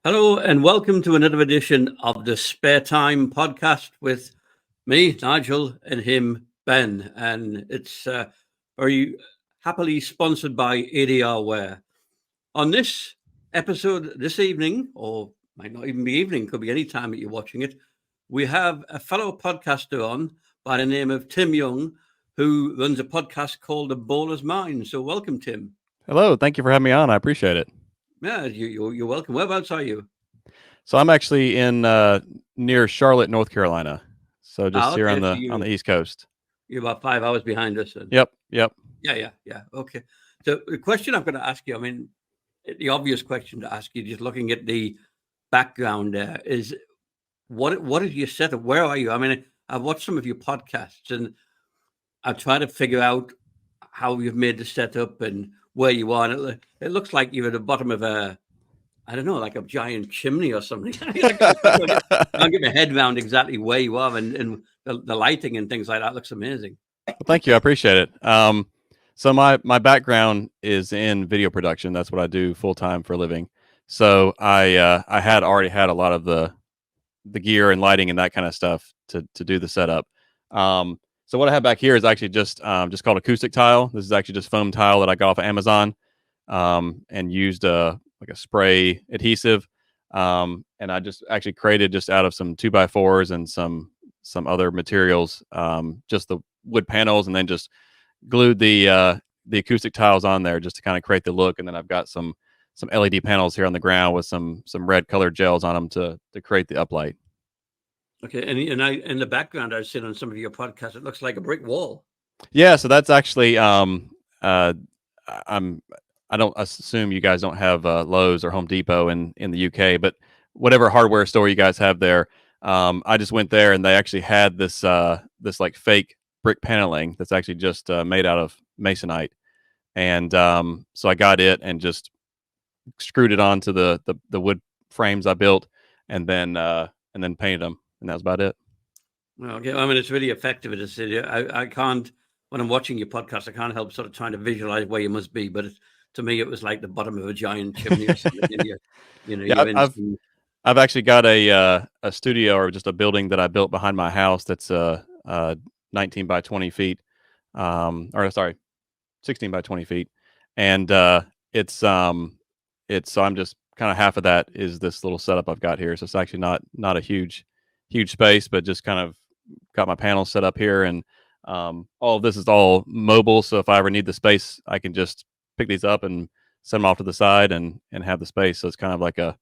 Hello and welcome to another edition of the Spare Time podcast with me, Nigel, and him, Ben. And it's very happily sponsored by ADR Wear. On this episode this evening, or might not even be evening, could be any time that you're watching it, we have a fellow podcaster on by the name of Timm Young, who runs a podcast called The Bowler's Mind. So welcome, Tim. Hello, thank you for having me on. I appreciate it. Yeah, you're welcome. Whereabouts are you? So I'm actually in near Charlotte, North Carolina. So just here Okay. on the East Coast. You're about 5 hours behind us. And Yep. yeah. Okay. So the question I'm going to ask you, I mean, the obvious question to ask you, just looking at the background there, is what is your setup? Where are you? I mean, I've watched some of your podcasts and I try to figure out how you've made the setup and where you are. And it looks like you're at the bottom of I don't know, like a giant chimney or something. I can't get my head around exactly where you are, and the lighting and things like that looks amazing. Well, thank you. I appreciate it. So my background is in video production. That's what I do full time for a living. So I had already had a lot of the gear and lighting and that kind of stuff to do the setup. So what I have back here is actually just called acoustic tile. This is actually just foam tile that I got off of Amazon, and used like a spray adhesive. And I just actually created just out of some 2x4s and some other materials, just the wood panels, and then just glued the acoustic tiles on there just to kind of create the look. And then I've got some LED panels here on the ground with some red colored gels on them to create the uplight. Okay, and I in the background I've seen on some of your podcasts, it looks like a brick wall. Yeah, so that's actually I don't assume you guys don't have Lowe's or Home Depot in the UK, but whatever hardware store you guys have there, I just went there and they actually had this like fake brick paneling that's actually just made out of masonite, and so I got it and just screwed it onto the wood frames I built, and then painted them, and that was about it. Well, okay, I mean it's really effective. I can't when I'm watching your podcast, I can't help sort of trying to visualize where you must be, but to me it was like the bottom of a giant chimney or something. And Yeah, you're in some. I've actually got a studio or just a building that I built behind my house that's 19 by 20 feet, or sorry, 16 by 20 feet, and it's so I'm just kind of half of that is this little setup I've got here. So it's actually not a huge space, but just kind of got my panels set up here, and all of this is all mobile. So if I ever need the space, I can just pick these up and send them off to the side and have the space. So it's kind of like a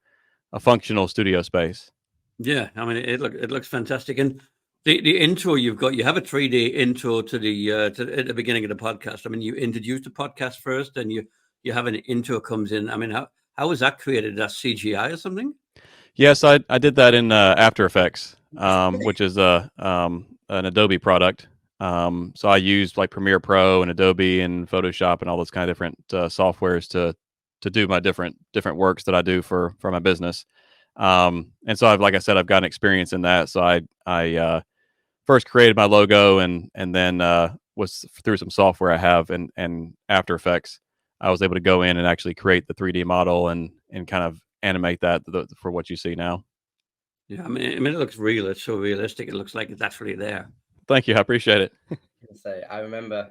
functional studio space. Yeah, I mean it looks fantastic. And the intro you've got, you have a 3D intro to at the beginning of the podcast. I mean, you introduce the podcast first, and you have an intro comes in. I mean, how was that created? That CGI or something? Yes, I did that in After Effects, which is an Adobe product. So I used like Premiere Pro and Adobe and Photoshop and all those kind of different softwares to do my different works that I do for my business. And so like I said, I've got an experience in that. So I first created my logo, and then was through some software I have and After Effects, I was able to go in and actually create the 3D model and kind of animate that for what you see now. Yeah, I mean it looks real. It's so realistic. It looks like it's actually there. Thank you. I appreciate it. So I remember,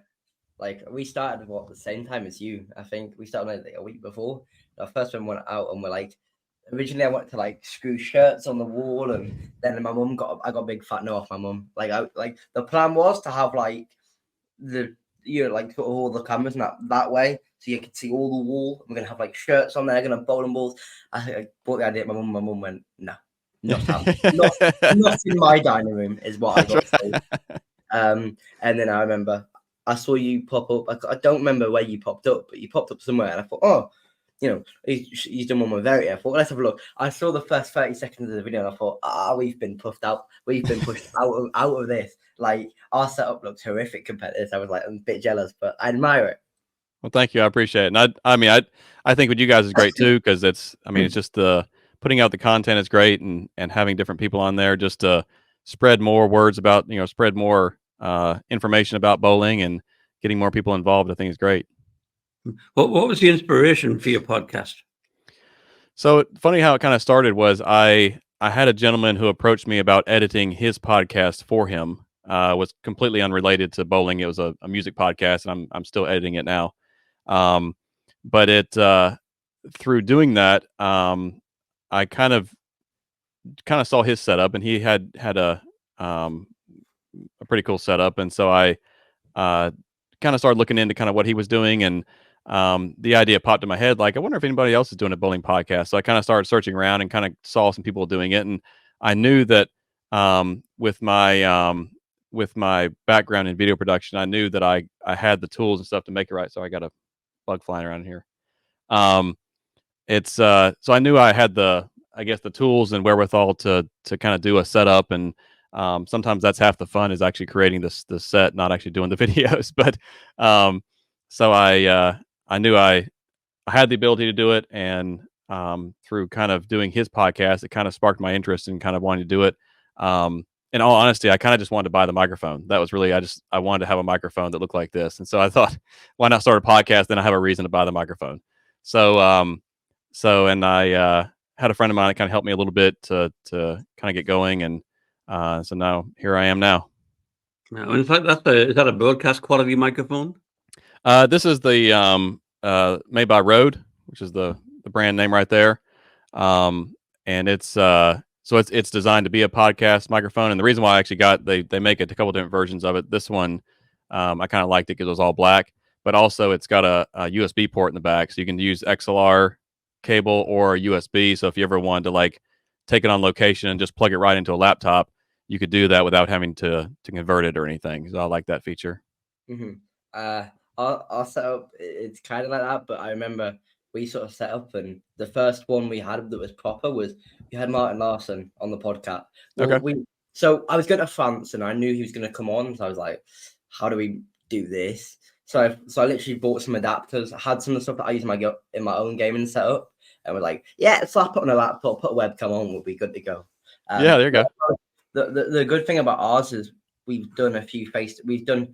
like, we started the same time as you. I think we started like a week before. Our first one went out, and we're like, originally I wanted to like screw shirts on the wall, and then I got a big fat no off my mum. Like the plan was to have like like put all the cameras that way, so you could see all the wall. We're gonna have like shirts on there, gonna bowling balls. I bought the idea. My mum went, no, not in my dining room is what I got told. And then I remember I saw you pop up. I don't remember where you popped up, but you popped up somewhere, and I thought, oh, he's done one with Verity. I thought, let's have a look. I saw the first 30 seconds of the video, and I thought, we've been pushed out. We've been pushed out of this. Like, our setup looks horrific compared to this. I was like, I'm a bit jealous, but I admire it. Well, thank you. I appreciate it. And I think what you guys is great too, because it's just putting out the content is great, and having different people on there just to spread more words about, spread more information about bowling and getting more people involved, I think is great. What was the inspiration for your podcast? So funny how it kind of started was I had a gentleman who approached me about editing his podcast for him. Was completely unrelated to bowling. It was a music podcast, and I'm still editing it now. Um, but it through doing that, I kind of saw his setup, and he had a pretty cool setup, and so I uh, kind of started looking into kind of what he was doing, and the idea popped in my head, like, I wonder if anybody else is doing a bowling podcast. So I kind of started searching around and kind of saw some people doing it, and I knew that with my background in video production, I knew that I had the tools and stuff to make it right. So I got a bug flying around here. Um, it's so I knew I had I guess the tools and wherewithal to kind of do a setup, and sometimes that's half the fun, is actually creating the set, not actually doing the videos. But um, so I knew I had the ability to do it, and through kind of doing his podcast, it kind of sparked my interest in kind of wanting to do it. In all honesty, I kind of just wanted to buy the microphone. That was really, I wanted to have a microphone that looked like this, and so I thought, why not start a podcast? Then I have a reason to buy the microphone. So and I had a friend of mine that kind of helped me a little bit to kind of get going, and so now here I am now. Now, in fact, is that a broadcast quality microphone? This is the made by Rode, which is the brand name right there, and it's so it's designed to be a podcast microphone. And the reason why I actually they make a couple different versions of it. This one I kind of liked it because it was all black, but also it's got a USB port in the back, so you can use XLR cable or USB. So if you ever wanted to like take it on location and just plug it right into a laptop, you could do that without having to convert it or anything. So I like that feature. Mm-hmm. Our setup, it's kind of like that, but I remember we sort of set up, and the first one we had that was proper was we had Martin Larson on the podcast. Well, Okay. So I was going to France, and I knew he was going to come on, so I was like, how do we do this? So I literally bought some adapters. I had some of the stuff that I use in my own gaming setup, and we're like, yeah, slap it on a laptop, put a webcam on, we'll be good to go. Yeah, there you go. The good thing about ours is we've done we've done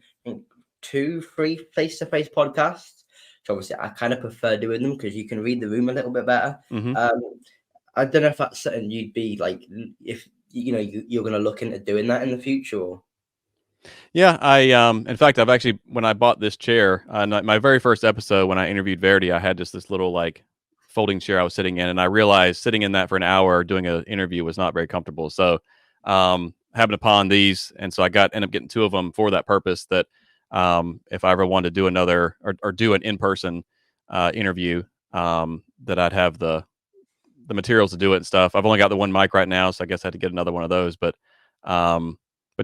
2-3 face-to-face podcasts. So obviously I kind of prefer doing them because you can read the room a little bit better. Mm-hmm. I don't know if that's something you'd be like, if you're going to look into doing that in the future. Or... Yeah, in fact, I've actually, when I bought this chair, my very first episode when I interviewed Verity, I had just this little like folding chair I was sitting in, and I realized sitting in that for an hour doing an interview was not very comfortable. So happened upon these, and so I ended up getting 2 of them for that purpose. That if I ever wanted to do another or do an in-person interview, that I'd have the materials to do it and stuff. I've only got the one mic right now, so I guess I had to get another one of those. But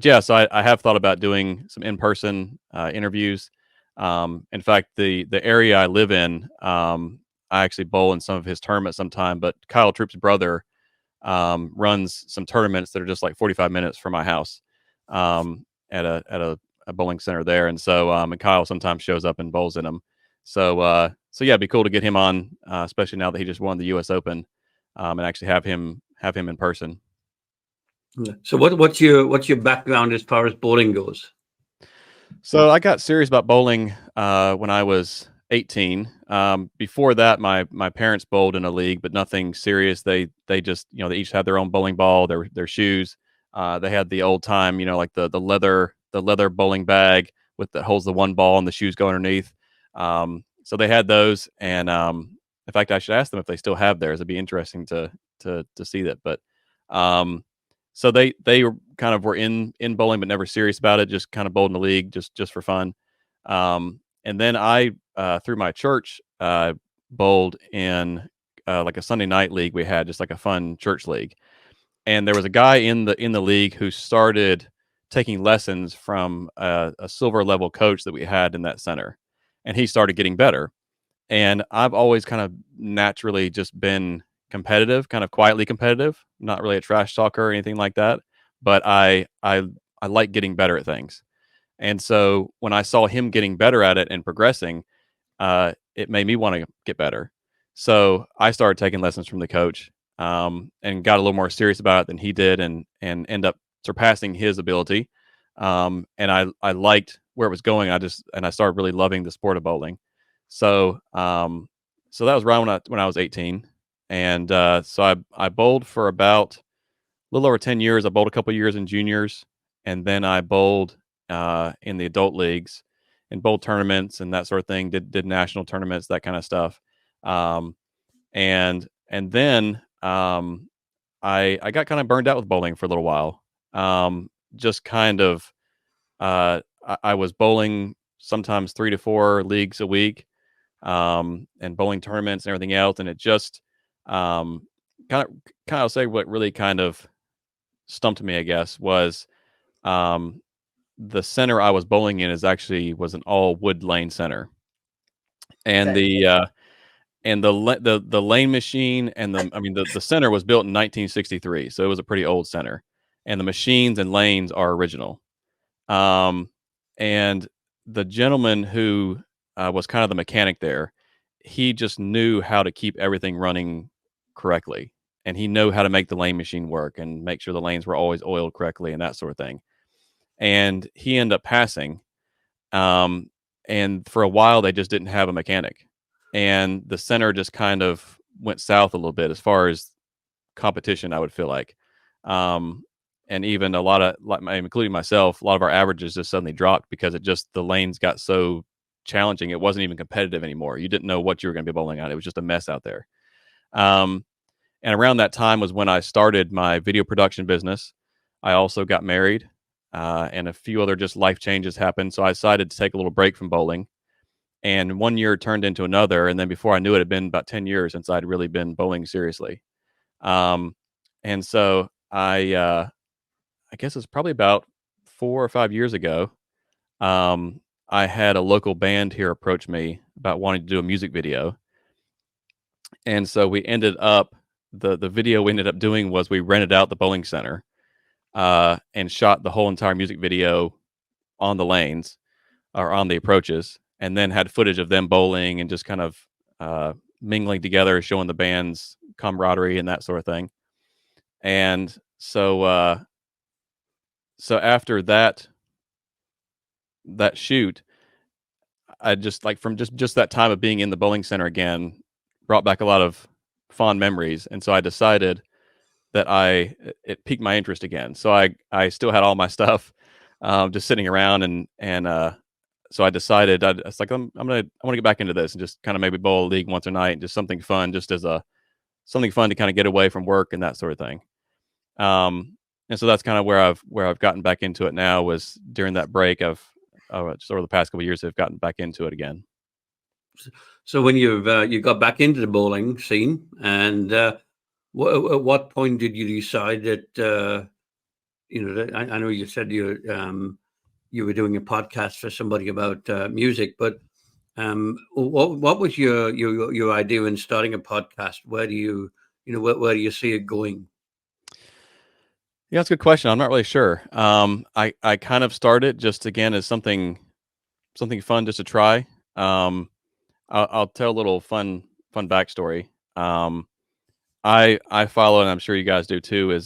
yeah, so I have thought about doing some in-person interviews. In fact, the area I live in, I actually bowl in some of his tournaments sometime. But Kyle Troop's brother runs some tournaments that are just like 45 minutes from my house at a bowling center there, and so and Kyle sometimes shows up and bowls in them. So yeah, it'd be cool to get him on, especially now that he just won the U.S. Open, and actually have him in person. So what's your background as far as bowling goes? So I got serious about bowling when I was 18. Before that, my parents bowled in a league, but nothing serious. They just they each had their own bowling ball, their shoes. They had the old time, like the leather bowling bag that holds the one ball and the shoes go underneath. So they had those, and in fact, I should ask them if they still have theirs. It'd be interesting to see that. But so they kind of were in bowling, but never serious about it. Just kind of bowled in the league, just for fun. And then I through my church bowled in like a Sunday night league we had, just like a fun church league. And there was a guy in the league who started taking lessons from a silver level coach that we had in that center, and he started getting better. And I've always kind of naturally just been competitive, kind of quietly competitive, not really a trash talker or anything like that. But I like getting better at things. And so when I saw him getting better at it and progressing, it made me want to get better. So I started taking lessons from the coach, and got a little more serious about it than he did, and end up surpassing his ability. And I liked where it was going. I started really loving the sport of bowling. So so that was around when I was 18, And so I bowled for about a little over 10 years. I bowled a couple years in juniors, and then I bowled in the adult leagues and bowled tournaments and that sort of thing. Did national tournaments, that kind of stuff. Um, and then I got kind of burned out with bowling for a little while. Just kind of I was bowling sometimes 3 to 4 leagues a week, and bowling tournaments and everything else, and it just um, kind of say what really kind of stumped me, I guess, was um, the center I was bowling in was an all wood lane center, and That- the lane machine and the center was built in 1963, so it was a pretty old center, and the machines and lanes are original. Um, and the gentleman who was kind of the mechanic there, he just knew how to keep everything running correctly, and he knew how to make the lane machine work and make sure the lanes were always oiled correctly and that sort of thing. And he ended up passing. Um, and for a while, they just didn't have a mechanic, and the center just kind of went south a little bit as far as competition, I would feel like. Um, and even a lot of, like, including myself, a lot of our averages just suddenly dropped because the lanes got so challenging. It wasn't even competitive anymore. You didn't know what you were going to be bowling on. It was just a mess out there. Um, and around that time was when I started my video production business. I also got married, and a few other just life changes happened. So I decided to take a little break from bowling. And one year turned into another. And then before I knew it, had been about 10 years since I'd really been bowling seriously. Um, and so I guess it's probably about 4 or 5 years ago. I had a local band here approach me about wanting to do a music video, and so we ended up the video we ended up doing was we rented out the bowling center and shot the whole entire music video on the lanes or on the approaches, and then had footage of them bowling and just kind of uh, mingling together, showing the band's camaraderie and that sort of thing. And so after that shoot, I just like from just that time of being in the bowling center again brought back a lot of fond memories, and so I decided that it piqued my interest again. So I still had all my stuff just sitting around, and so I decided it's like I want to get back into this and just kind of maybe bowl a league once a night and just something fun, just as a something fun to kind of get away from work and that sort of thing. And so that's kind of where I've gotten back into it now. Was during that break of just over the past couple of years, I've gotten back into it again. So when you got back into the bowling scene, and at what point did you decide that I know you said you were doing a podcast for somebody about music, but what was your idea in starting a podcast? Where do where do you see it going? Yeah, that's a good question. I'm not really sure. I kind of started just again as something fun just to try. I'll tell a little fun backstory. I follow, and I'm sure you guys do too, is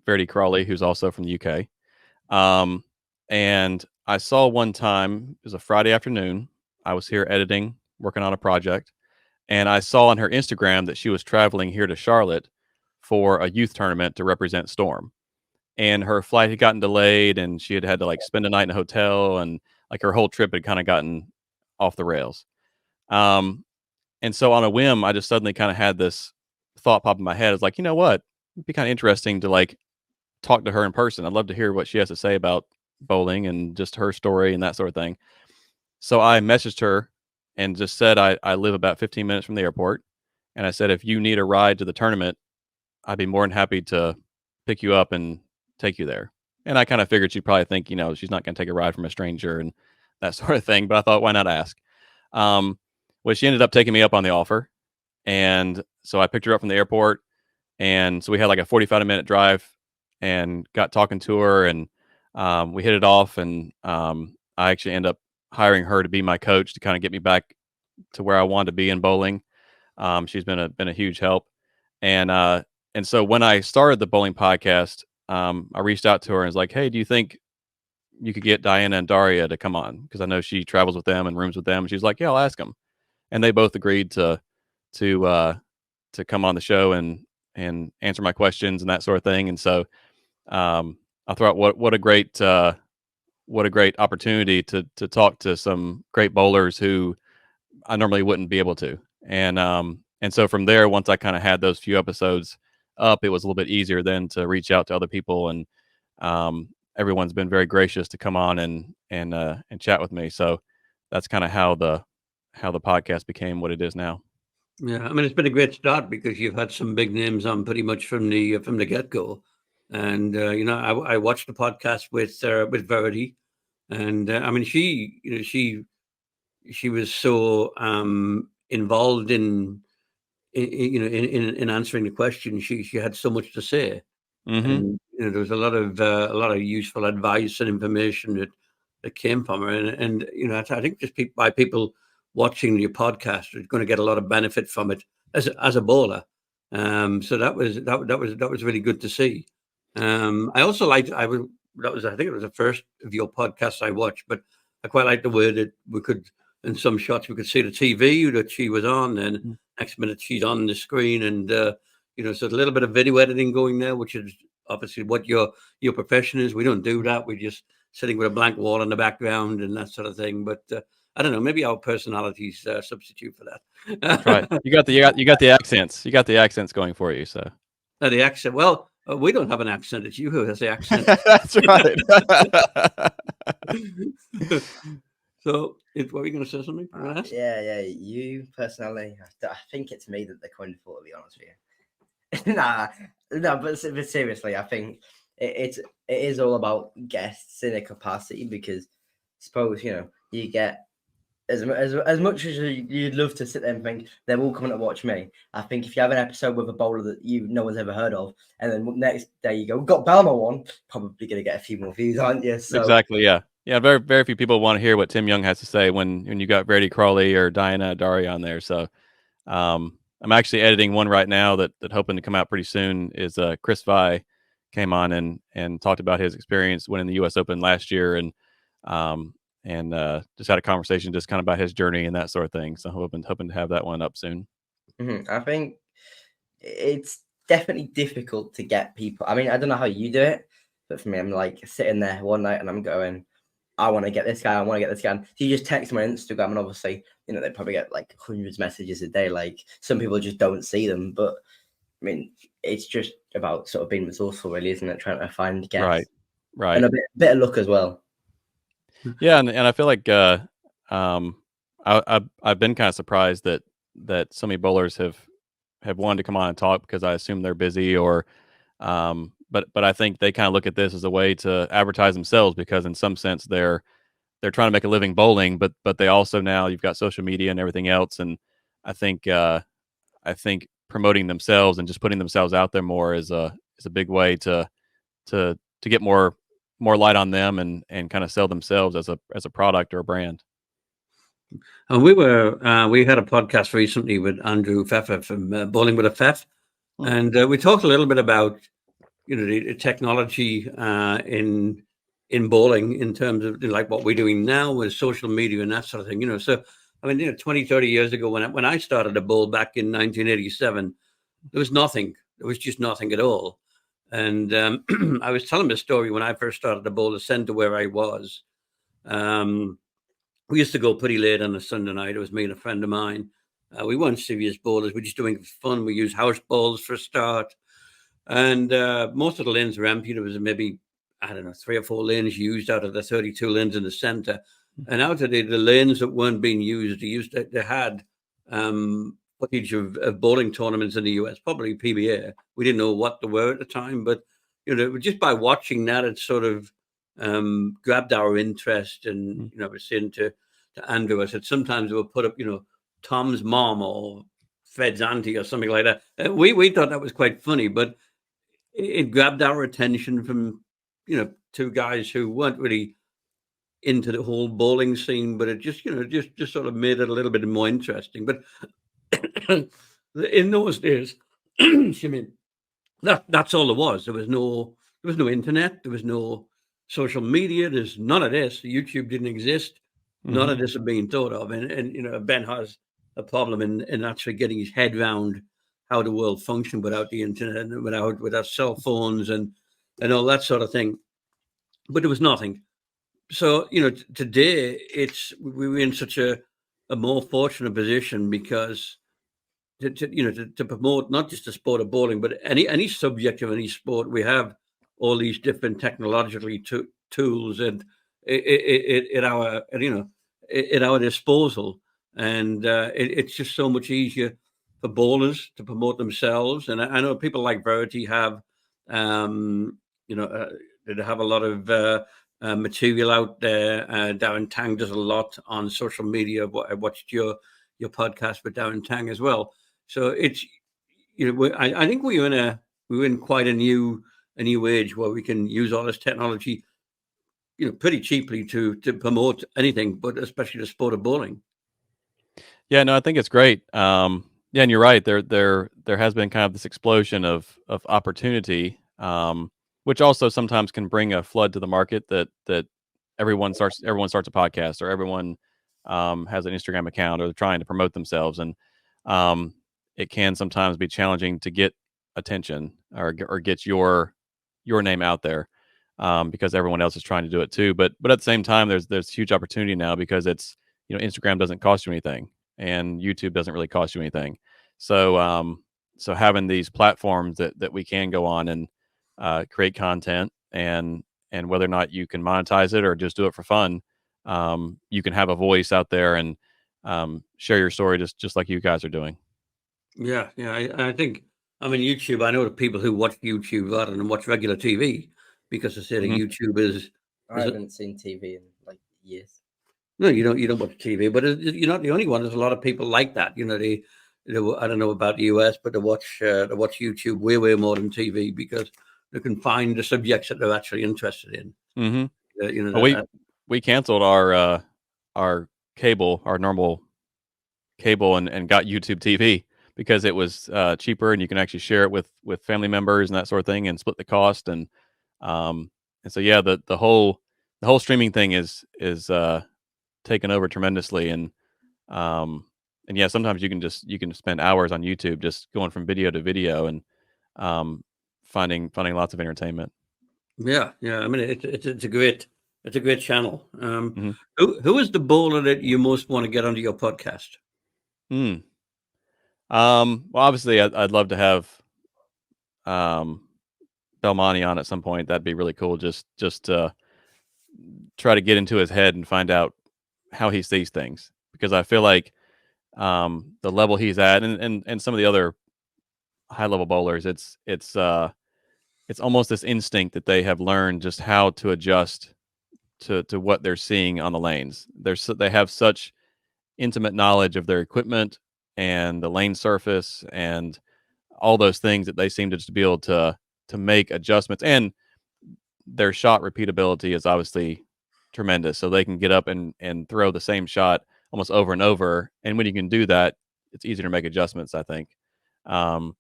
Verity Crawley, who's also from the UK. Um, and I saw one time, it was a Friday afternoon. I was here editing, working on a project, and I saw on her Instagram that she was traveling here to Charlotte for a youth tournament to represent Storm. And her flight had gotten delayed, and she had to like spend a night in a hotel, and like her whole trip had kind of gotten off the rails. Um, and so on a whim, I just suddenly kind of had this thought pop in my head. It's like, you know what? It'd be kind of interesting to like talk to her in person. I'd love to hear what she has to say about bowling and just her story and that sort of thing. So I messaged her and just said I live about 15 minutes from the airport. And I said, if you need a ride to the tournament, I'd be more than happy to pick you up and take you there. And I kind of figured she'd probably think, she's not going to take a ride from a stranger and that sort of thing. But I thought, why not ask? Well, she ended up taking me up on the offer. And so I picked her up from the airport. And so we had like a 45-minute drive and got talking to her, and we hit it off. And I actually ended up hiring her to be my coach to kind of get me back to where I wanted to be in bowling. She's been a huge help. And so when I started the bowling podcast, I reached out to her and was like, hey, do you think you could get Diana and Daria to come on? Because I know she travels with them and rooms with them. And she's like, yeah, I'll ask them. And they both agreed to to come on the show and answer my questions and that sort of thing. And so I thought what a great opportunity to talk to some great bowlers who I normally wouldn't be able to. And so from there, once I kind of had those few episodes up, it was a little bit easier then to reach out to other people, and everyone's been very gracious to come on and chat with me. So that's kind of how the podcast became what it is now. Yeah, I mean, it's been a great start because you've had some big names on pretty much from the get go, and I watched the podcast with Verity, and I mean, she was so involved in answering the question. She had so much to say, and there was a lot of useful advice and information that came from her, and I think just by people watching your podcast are going to get a lot of benefit from it as a bowler. So that was really good to see. I also liked I think it was the first of your podcasts I watched, but I quite liked the way that we could, in some shots, we could see the TV that she was on, and next minute she's on the screen, and so there's a little bit of video editing going there, which is obviously what your profession is. We don't do that. We're just sitting with a blank wall in the background and that sort of thing. But I don't know. Maybe our personalities substitute for that. That's right. You got the accents. You got the accents going for you. So the accent. Well, we don't have an accent. It's you who has the accent. That's right. So, what were you going to say something? Yeah. You personally, I think it's me that they're kind of for, to be honest with you. No, but seriously, I think it is all about guests in a capacity, because suppose you get as much as you'd love to sit there and think they're all coming to watch me. I think if you have an episode with a bowler that no one's ever heard of, and then next day you go, got Belmo on, probably going to get a few more views, aren't you? So, exactly. Yeah. Very, very few people want to hear what Timm Young has to say when you got Brady Crawley or Diana Dari on there. So I'm actually editing one right now that hoping to come out pretty soon. Is Chris Vi came on and talked about his experience winning the U.S. Open last year, and just had a conversation just kind of about his journey and that sort of thing. So hoping to have that one up soon. I think it's definitely difficult to get people. I mean, I don't know how you do it, but for me, I'm like sitting there one night and I'm going, I want to get this guy. I want to get this guy. So you just text them on Instagram, and obviously, they probably get like hundreds of messages a day. Like, some people just don't see them, but I mean, it's just about sort of being resourceful, really, isn't it? Trying to find guests, right, and a bit of luck as well. Yeah, and I feel like I've been kind of surprised that so many bowlers have wanted to come on and talk, because I assume they're busy, or but I think they kind of look at this as a way to advertise themselves, because in some sense they're trying to make a living bowling, but they also, now you've got social media and everything else, and I think promoting themselves and just putting themselves out there more is a big way to get more light on them and kind of sell themselves as a product or a brand. And we had a podcast recently with Andrew Pfeffer from Bowling with a Pfeff, and we talked a little bit about the technology in bowling, in terms of like what we're doing now with social media and that sort of thing. So I mean, 20, 30 years ago, when I started to bowl back in 1987, there was nothing. There was just nothing at all. And I was telling the story when I first started to bowl the centre where I was. We used to go pretty late on a Sunday night. It was me and a friend of mine. We weren't serious bowlers. We're just doing fun. We used house balls for a start. And most of the lanes were empty. There was maybe, I don't know, 3 or 4 lanes used out of the 32 lanes in the centre. And out of the lanes that weren't being used, they had footage of bowling tournaments in the US, probably PBA. We didn't know what they were at the time, but just by watching that, it sort of grabbed our interest. And I was saying to Andrew, I said sometimes we'll put up, Tom's mom or Fred's auntie or something like that. We thought that was quite funny, but it grabbed our attention from 2 guys who weren't really into the whole bowling scene, but it just just sort of made it a little bit more interesting. But in those days, that's all there was. There was no internet. There was no social media. There's none of this. YouTube didn't exist. None of this had been thought of. And Ben has a problem in actually getting his head around how the world functioned without the internet and without cell phones and all that sort of thing. But there was nothing. So today we're in such a more fortunate position because to promote not just the sport of bowling, but any subject of any sport, we have all these different technologically tools and at our disposal, and it's just so much easier for bowlers to promote themselves. And I know people like Verity have, they have a lot of material out there. Darren Tang does a lot on social media. I watched your podcast with Darren Tang as well. So it's I think we're in quite a new age where we can use all this technology, pretty cheaply to promote anything, but especially the sport of bowling. Yeah, no, I think it's great. Yeah, and you're right. There has been kind of this explosion of opportunity, which also sometimes can bring a flood to the market that everyone starts a podcast, or everyone has an Instagram account, or they're trying to promote themselves, and it can sometimes be challenging to get attention or get your name out there, because everyone else is trying to do it too. But at the same time, there's huge opportunity now because it's Instagram doesn't cost you anything, and YouTube doesn't really cost you anything. So so having these platforms that we can go on and create content, and whether or not you can monetize it or just do it for fun, you can have a voice out there and share your story just like you guys are doing. Yeah, I think, YouTube. I know the people who watch YouTube rather than watch regular TV because they say that YouTube is. I haven't seen TV in like years. No, you don't watch TV, but you're not the only one. There's a lot of people like that. They I don't know about the US, but they watch YouTube way more than TV because they can find the subjects that they're actually interested in. Mm-hmm. We canceled our normal cable and got YouTube TV because it was cheaper, and you can actually share it with family members and that sort of thing, and split the cost. And so yeah, the whole streaming thing is taken over tremendously. And yeah, sometimes you can spend hours on YouTube just going from video to video and finding lots of entertainment. Yeah. It's a great channel. Mm-hmm. Who is the bowler that you most want to get onto your podcast? Well, obviously, I'd love to have Belmonte on at some point. That'd be really cool. Just to try to get into his head and find out how he sees things, because I feel like the level he's at, and some of the other high level bowlers, it's almost this instinct that they have learned just how to adjust to what they're seeing on the lanes. They have such intimate knowledge of their equipment and the lane surface and all those things that they seem to just be able to make adjustments, and their shot repeatability is obviously tremendous. So they can get up and throw the same shot almost over and over. And when you can do that, it's easier to make adjustments, I think. So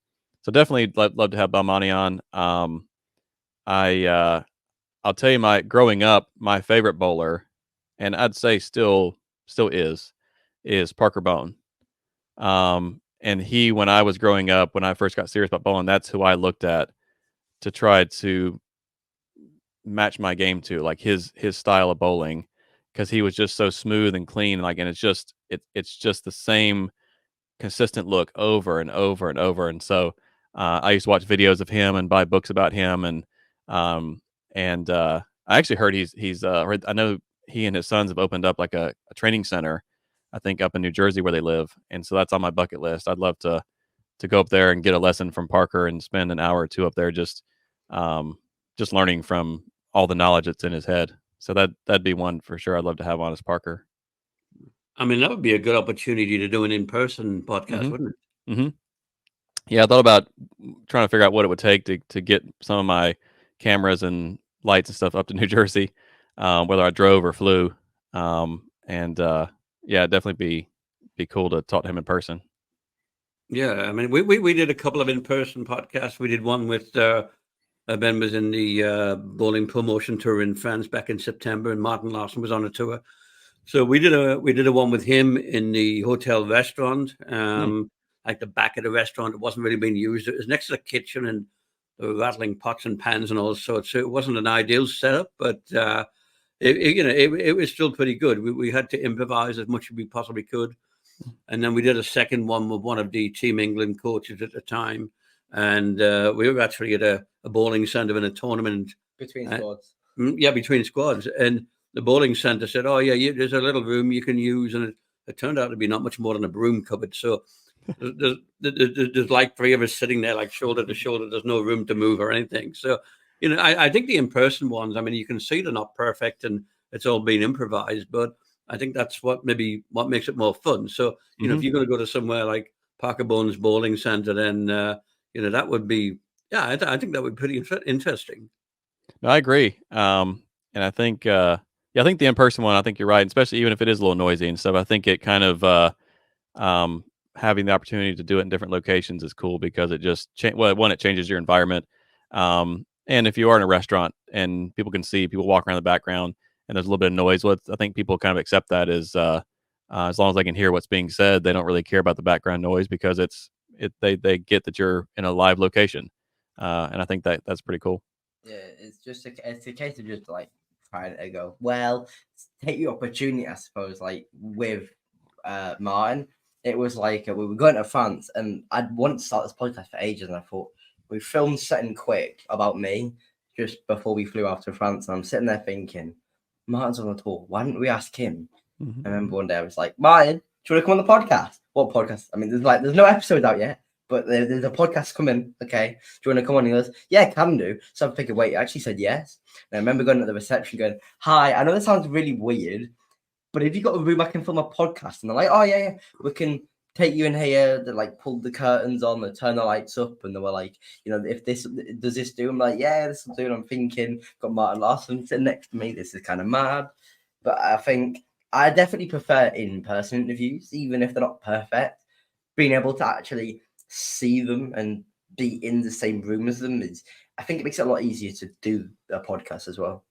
definitely love to have Belmonte on. I'll tell you, growing up, my favorite bowler, and I'd say still is Parker Bone. And when I was growing up, when I first got serious about bowling, that's who I looked at to try to match my game to, like his style of bowling, because he was just so smooth and clean, and it's just the same consistent look over and over and over. And so I used to watch videos of him and buy books about him, and I actually heard I know he and his sons have opened up like a training center, I think up in New Jersey where they live, and so that's on my bucket list. I'd love to go up there and get a lesson from Parker and spend an hour or two up there just learning from all the knowledge that's in his head. So that'd be one for sure I'd love to have on as Parker. That would be a good opportunity to do an in-person podcast, wouldn't it? Mm-hmm. Yeah, I thought about trying to figure out what it would take to get some of my cameras and lights and stuff up to New Jersey, whether I drove or flew. Yeah, it'd definitely be cool to talk to him in person. Yeah, we did a couple of in-person podcasts. We did one with Ben was in the bowling promotion tour in France back in September, and Martin Larson was on a tour. So we did a one with him in the hotel restaurant. like the back of the restaurant. It wasn't really being used. It was next to the kitchen, and they were rattling pots and pans and all sorts. So it wasn't an ideal setup, but it was still pretty good. We had to improvise as much as we possibly could. And then we did a second one with one of the Team England coaches at the time. And we were actually at a bowling centre in a tournament. Between squads. Yeah, between squads. And the bowling centre said, oh, yeah, there's a little room you can use. And it turned out to be not much more than a broom cupboard. So there's like three of us sitting there like shoulder to shoulder. There's no room to move or anything. So, I think the in-person ones, I mean, you can see they're not perfect and it's all been improvised, but I think that's what makes it more fun. So, if you're going to go to somewhere like Parker Bones Bowling Centre, then, that would be, I think that would be pretty interesting. No, I agree. And I think, I think the in-person one, I think you're right, especially even if it is a little noisy and stuff. I think it kind of, having the opportunity to do it in different locations is cool because it just, it changes your environment. And if you are in a restaurant and people can see people walk around the background and there's a little bit of noise, I think people kind of accept that as long as they can hear what's being said, they don't really care about the background noise because they get that you're in a live location. And I think that's pretty cool. Yeah, it's a case of just like trying to go, well, take your opportunity, I suppose, like with Martin. It was like we were going to France and I'd wanted to start this podcast for ages and I thought, we filmed something quick about me just before we flew off to France. And I'm sitting there thinking, Martin's on the tour. Why didn't we ask him? Mm-hmm. I remember one day I was like, Martin, do you want to come on the podcast? What podcast? I mean, there's no episodes out yet, but there's a podcast coming. Okay. Do you want to come on? He goes, yeah, can do. So I'm thinking, wait, I actually said yes. And I remember going to the reception going, hi, I know this sounds really weird, but if you got a room I can film a podcast, and they're like, oh yeah, we can take you in here. They like pulled the curtains on, they turn the lights up, and they were like, if this does this do? I'm like, yeah, this will do. And I'm thinking, got Martin Larson sitting next to me. This is kind of mad, but I think I definitely prefer in-person interviews, even if they're not perfect. Being able to actually see them and be in the same room as them I think it makes it a lot easier to do a podcast as well.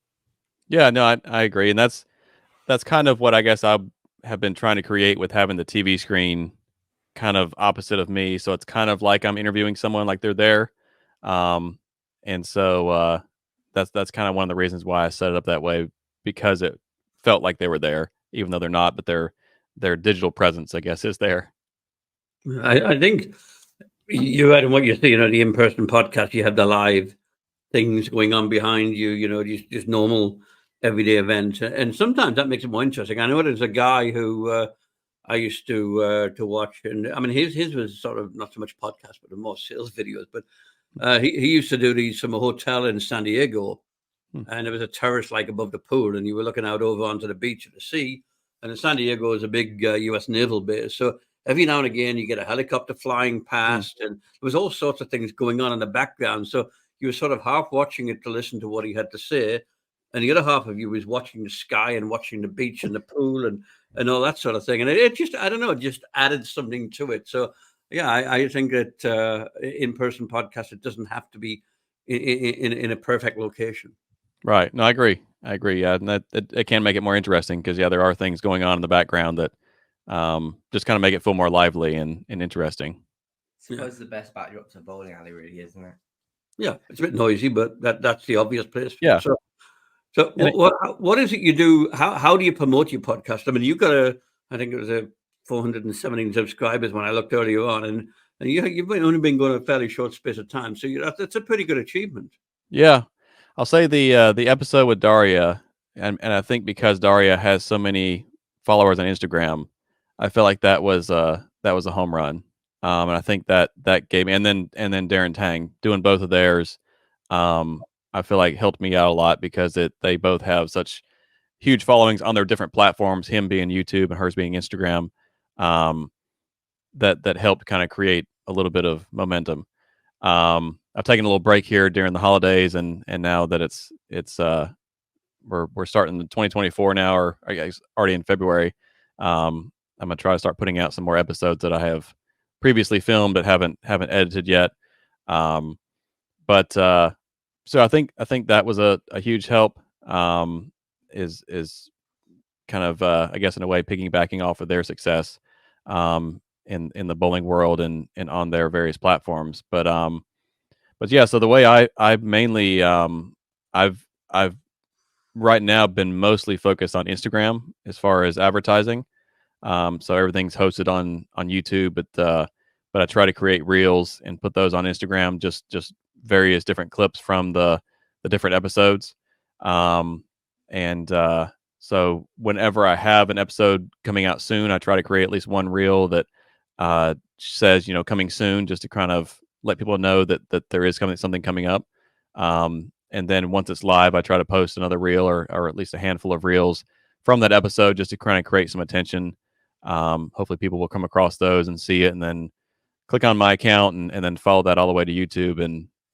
Yeah, no, I agree, and that's kind of what I guess I have been trying to create with having the TV screen kind of opposite of me. So it's kind of like I'm interviewing someone like they're there. And so that's kind of one of the reasons why I set it up that way, because it felt like they were there, even though they're not, but their digital presence, I guess, is there. I think you're right in what you say. The in-person podcast, you have the live things going on behind you, just normal everyday events. And sometimes that makes it more interesting. I know there's a guy who I used to watch, and I mean his was sort of not so much podcast, but more sales videos. But he used to do these from a hotel in San Diego, and there was a terrace like above the pool, and you were looking out over onto the beach of the sea. And San Diego is a big U.S. naval base, so every now and again you get a helicopter flying past, and there was all sorts of things going on in the background. So you were sort of half watching it to listen to what he had to say, and the other half of you was watching the sky and watching the beach and the pool and all that sort of thing. And it just, I don't know, it just added something to it. So yeah, I think that in-person podcast, it doesn't have to be in a perfect location. Right. No, I agree. Yeah, and that it can make it more interesting because there are things going on in the background that just kind of make it feel more lively and interesting. I suppose the best backdrop to a bowling alley, really, isn't it? Yeah, it's a bit noisy, but that's the obvious place. Yeah. So what is it you do? How do you promote your podcast? I mean, you got I think it was a 417 subscribers when I looked earlier on, and you've only been going a fairly short space of time, so that's a pretty good achievement. Yeah, I'll say the episode with Daria, and I think because Daria has so many followers on Instagram, I feel like that was a home run. And I think that gave me, and then Darren Tang doing both of theirs, I feel like helped me out a lot because they both have such huge followings on their different platforms. Him being YouTube and hers being Instagram, that helped kind of create a little bit of momentum. I've taken a little break here during the holidays, and now that it's we're starting the 2024 now, or I guess already in February. I'm gonna try to start putting out some more episodes that I have previously filmed but haven't edited yet. But so I think that was a huge help. Is kind of I guess in a way piggybacking off of their success. in the bowling world and on their various platforms. But yeah, so the way I mainly I've right now been mostly focused on Instagram as far as advertising. So everything's hosted on YouTube, but I try to create reels and put those on Instagram, just various different clips from the different episodes. Um, and So whenever I have an episode coming out soon, I try to create at least one reel that says, coming soon, just to kind of let people know that there is something coming up. And then once it's live, I try to post another reel or at least a handful of reels from that episode, just to kind of create some attention. Hopefully people will come across those and see it, and then click on my account and then follow that all the way to YouTube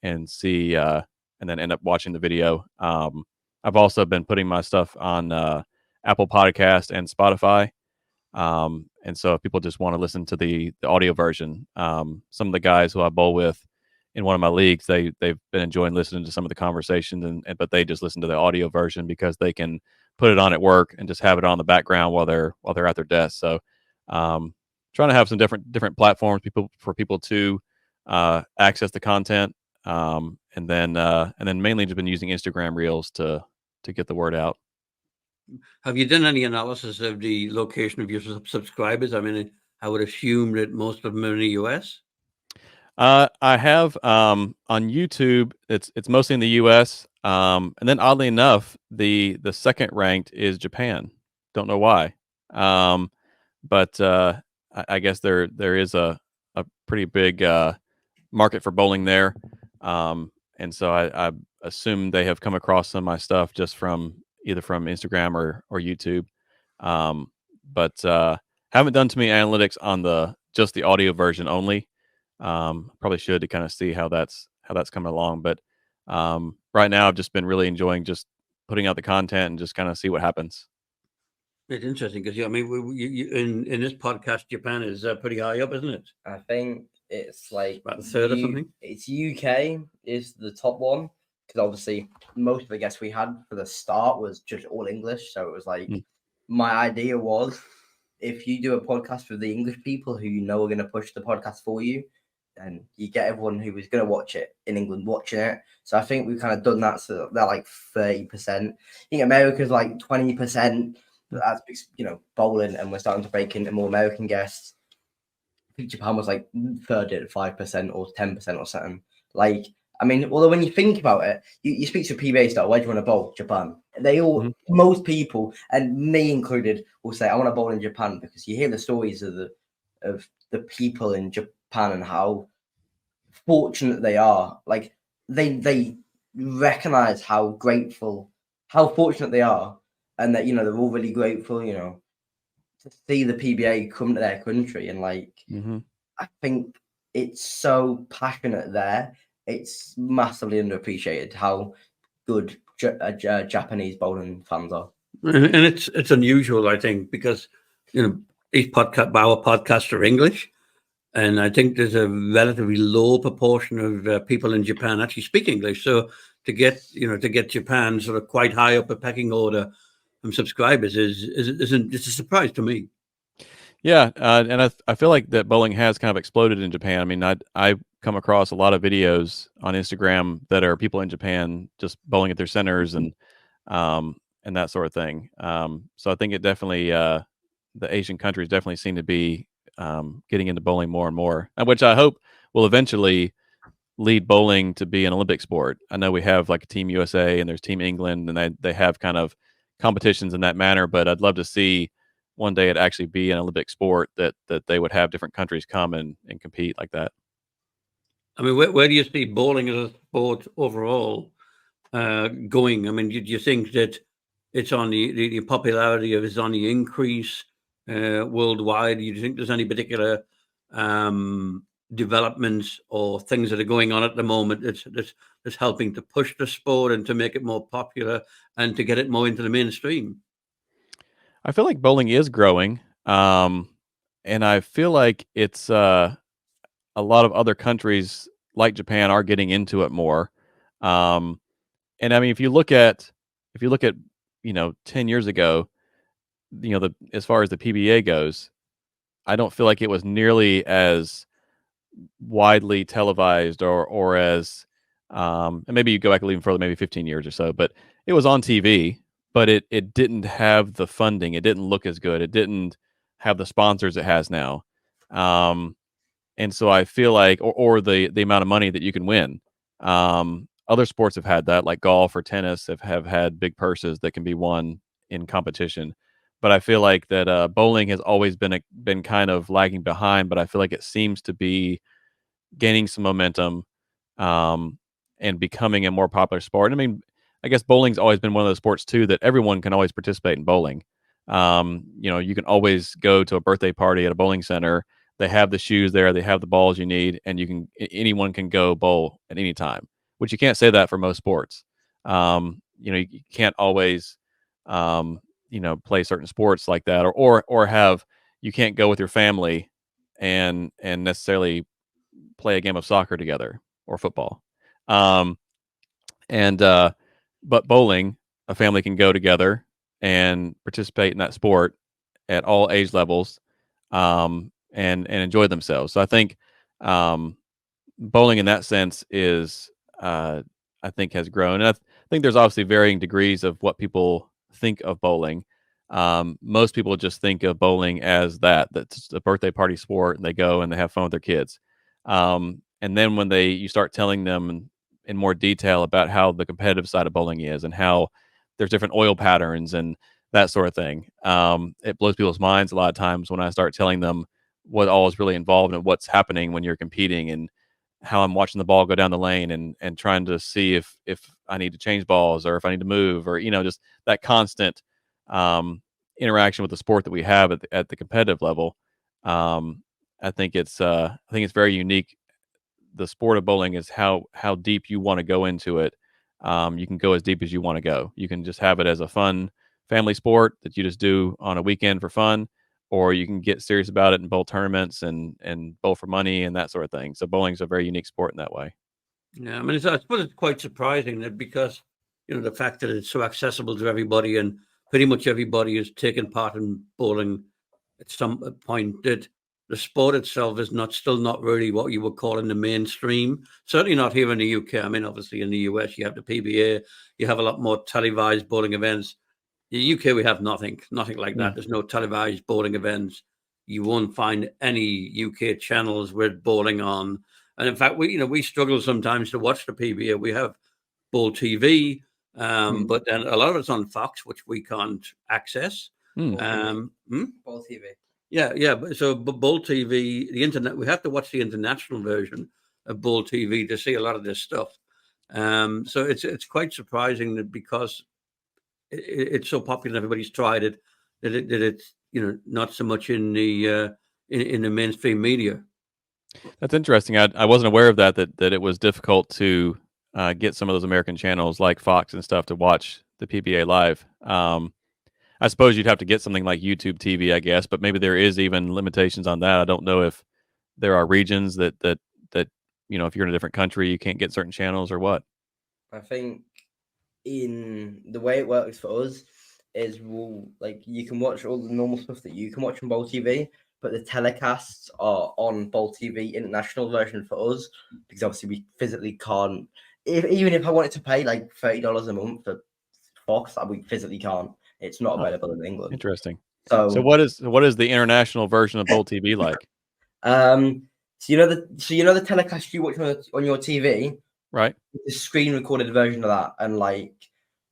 and see and then end up watching the video. I've also been putting my stuff on Apple Podcast and Spotify. And so if people just want to listen to the audio version, some of the guys who I bowl with in one of my leagues, they've been enjoying listening to some of the conversations, but they just listen to the audio version because they can put it on at work and just have it on the background while they're at their desk. So trying to have some different platforms for people to access the content, and then mainly just been using Instagram Reels to get the word out. Have you done any analysis of the location of your subscribers? I mean, I would assume that most of them are in the US. I have on YouTube. It's mostly in the U.S. And then oddly enough, the second ranked is Japan. Don't know why, but I guess there is a pretty big market for bowling there, and so I assume they have come across some of my stuff just from either from Instagram or YouTube. Um, but haven't done too many analytics on just the audio version only. Probably should, to kind of see how that's coming along. But right now, I've just been really enjoying just putting out the content and just kind of see what happens. It's interesting because I mean, in this podcast, Japan is pretty high up, isn't it? I think it's like About a third or something. It's UK is the top one, because obviously most of the guests we had for the start was just all English. So it was like my idea was, if you do a podcast with the English people who you know are going to push the podcast for you, then you get everyone who was going to watch it in England watching it. So I think we've kind of done that. So they're like 30%. I think America's like 20%. But that's, bowling, and we're starting to break into more American guests. I think Japan was like 30 at 5% or 10% or something. Like, I mean, although when you think about it, you speak to a PBA star, where do you want to bowl? Japan. They all, most people, and me included, will say, I want to bowl in Japan, because you hear the stories of the people in Japan and how fortunate they are. Like, they recognize how fortunate they are, and that, they're all really grateful, to see the PBA come to their country. And like, I think it's so passionate there. It's massively underappreciated how good Japanese bowling fans are. And it's unusual, I think, because our podcasts are English, and I think there's a relatively low proportion of people in Japan actually speak English. So to get Japan sort of quite high up the pecking order from subscribers it's a surprise to me. Yeah, and I feel like that bowling has kind of exploded in Japan. I mean, I come across a lot of videos on Instagram that are people in Japan just bowling at their centers and that sort of thing. So I think it definitely the Asian countries definitely seem to be getting into bowling more and more, which I hope will eventually lead bowling to be an Olympic sport. I know we have like a Team USA and there's Team England, and they have kind of competitions in that manner, but I'd love to see one day it actually be an Olympic sport that they would have different countries come and compete like that. I mean, where do you see bowling as a sport overall going? I mean, do you think that it's on the popularity of is on the increase worldwide? Do you think there's any particular developments or things that are going on at the moment that's helping to push the sport and to make it more popular and to get it more into the mainstream? I feel like bowling is growing, and I feel like it's a lot of other countries like Japan are getting into it more. And I mean, if you look at 10 years ago, as far as the PBA goes, I don't feel like it was nearly as widely televised or as and maybe you go back even further, maybe 15 years or so, but it was on TV, but it didn't have the funding. It didn't look as good. It didn't have the sponsors it has now. Um, and so I feel like, or the amount of money that you can win. Other sports have had that, like golf or tennis, have had big purses that can be won in competition. But I feel like that bowling has always been kind of lagging behind. But I feel like it seems to be gaining some momentum, um, and becoming a more popular sport. I mean, I guess bowling's always been one of those sports too that everyone can always participate in bowling. You can always go to a birthday party at a bowling center. They have the shoes there, they have the balls you need, and anyone can go bowl at any time. Which you can't say that for most sports. You can't always, play certain sports like that, or have you can't go with your family and necessarily play a game of soccer together or football. Um, and but bowling, a family can go together and participate in that sport at all age levels, and enjoy themselves. So I think um, bowling in that sense is I think has grown, and I think there's obviously varying degrees of what people think of bowling. Most people just think of bowling as that's a birthday party sport, and they go and they have fun with their kids. And then when you start telling them in more detail about how the competitive side of bowling is and how there's different oil patterns and that sort of thing, it blows people's minds a lot of times when I start telling them what all is really involved and what's happening when you're competing, and how I'm watching the ball go down the lane and trying to see if I need to change balls or if I need to move, or just that constant um, interaction with the sport that we have at the competitive level. Um, I think it's very unique. The sport of bowling is how deep you want to go into it. You can go as deep as you want to go. You can just have it as a fun family sport that you just do on a weekend for fun, or you can get serious about it and bowl tournaments and bowl for money and that sort of thing. So bowling's a very unique sport in that way. Yeah, I mean, I suppose it's quite surprising that because the fact that it's so accessible to everybody and pretty much everybody is taking part in bowling at some point, that the sport itself is still not really what you would call in the mainstream. Certainly not here in the UK. I mean, obviously in the US you have the PBA, you have a lot more televised bowling events. In the UK we have nothing like that. Mm. There's no televised bowling events. You won't find any UK channels with bowling on. And in fact, we struggle sometimes to watch the PBA. We have Bowl TV, but then a lot of it's on Fox, which we can't access. Mm. Both TV. Yeah. But Bowl TV, the internet, we have to watch the international version of Bowl TV to see a lot of this stuff. So it's quite surprising that because it's so popular, everybody's tried it, that it's not so much in the mainstream media. That's interesting. I wasn't aware of that it was difficult to get some of those American channels like Fox and stuff to watch the PBA live. I suppose you'd have to get something like YouTube TV, I guess, but maybe there is even limitations on that. I don't know if there are regions that if you're in a different country, you can't get certain channels or what. I think in the way it works for us is you can watch all the normal stuff that you can watch on Bowl TV, but the telecasts are on Bowl TV international version for us, because obviously we physically can't. Even if I wanted to pay like $30 a month for Fox, we physically can't. It's not Oh, available in England. interesting. So So what is the international version of Bowl TV like? the telecast you watch on your TV, Right. the screen recorded version of that, and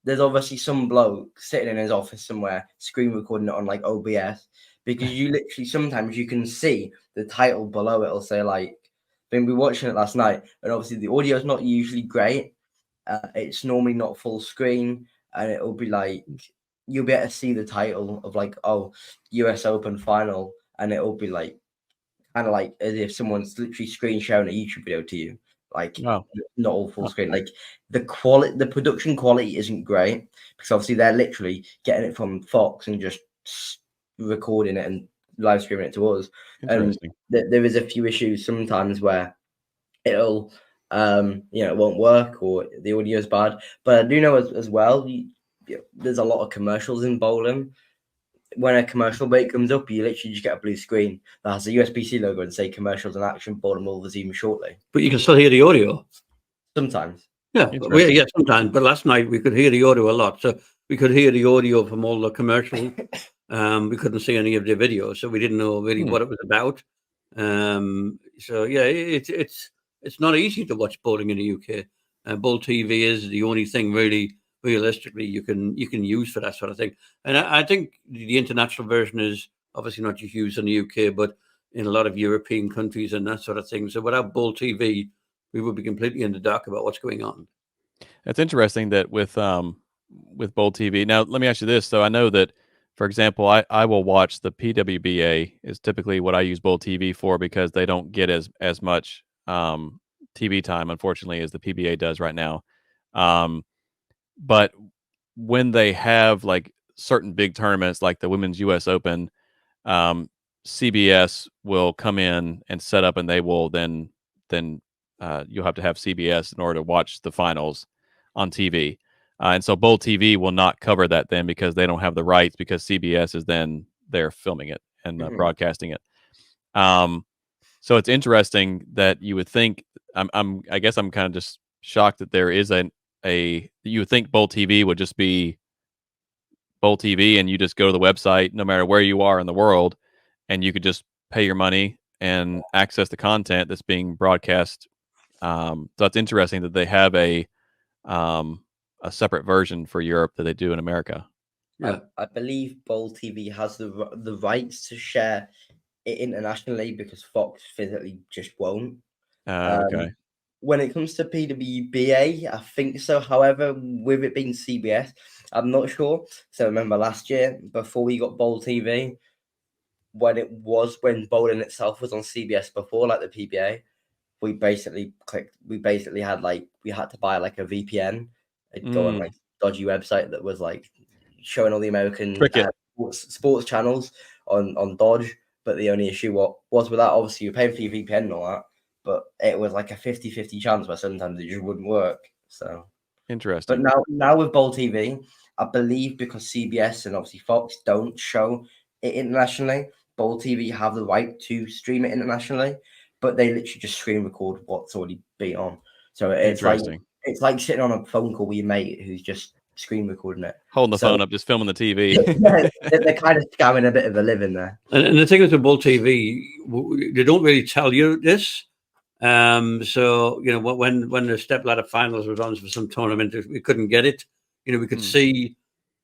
there's obviously some bloke sitting in his office somewhere screen recording it on OBS, because you literally sometimes you can see the title below. It'll say we were watching it last night, and obviously the audio is not usually great. It's normally not full screen, and it'll be you'll be able to see the title of US Open final, and it'll be kind of as if someone's literally screen sharing a YouTube video to you. Wow. Not all full screen. The production quality isn't great, because obviously they're literally getting it from Fox and just recording it and live streaming it to us. And Interesting. there is a few issues sometimes where it'll it won't work or the audio is bad. But I do know as well, there's a lot of commercials in bowling. when a commercial break comes up, you literally just get a blue screen that has a USB-C logo and say commercials in action. Bowling will resume shortly. But you can still hear the audio. Sometimes. Yeah, Interesting. sometimes. But last night we could hear the audio a lot. So we could hear the audio from all the commercials. We couldn't see any of the videos, so we didn't know really what it was about. So yeah, it's not easy to watch bowling in the UK. Bowl TV is the only thing really, realistically, you can use for that sort of thing. And I think the international version is obviously not just used in the UK, but in a lot of European countries and that sort of thing. So without Bowl TV, we would be completely in the dark about what's going on. It's interesting that with Bold TV. Now, let me ask you this. So I know that, for example, I will watch the PWBA is typically what I use Bold TV for because they don't get as much TV time, unfortunately, as the PBA does right now. But when they have like certain big tournaments, like the Women's U.S. Open, CBS will come in and set up, and they will then you'll have to have CBS in order to watch the finals on TV. And so Bold TV will not cover that then because they don't have the rights because CBS is then there filming it and broadcasting it. So it's interesting that you would think I guess I'm kind of just shocked that there is you would think Bold TV would just be Bold TV and you just go to the website no matter where you are in the world and you could just pay your money and access the content that's being broadcast. So it's interesting that they have a separate version for Europe that they do in America. Yeah, I believe Bowl TV has the rights to share it internationally because Fox physically just won't. Okay. When it comes to PWBA, I think so. However, with it being CBS, I'm not sure. So remember last year, before we got Bowl TV, when bowling itself was on CBS before, like the PBA, we basically had to buy like a VPN and go on like dodgy website that was like showing all the American sports channels on Dodge. But the only issue was with that, obviously you're paying for your VPN and all that, but it was like a 50-50 chance where sometimes it just wouldn't work. So Interesting. But now with Bowl TV, I believe because CBS and obviously Fox don't show it internationally, Bowl TV have the right to stream it internationally, but they literally just screen record what's already been on. So it's like sitting on a phone call with your mate who's just screen recording it, holding the phone up, just filming the TV. they're kind of scamming a bit of a living there. And the thing with the Bowl TV, they don't really tell you this. So when the stepladder finals was on for some tournament, we couldn't get it. We could see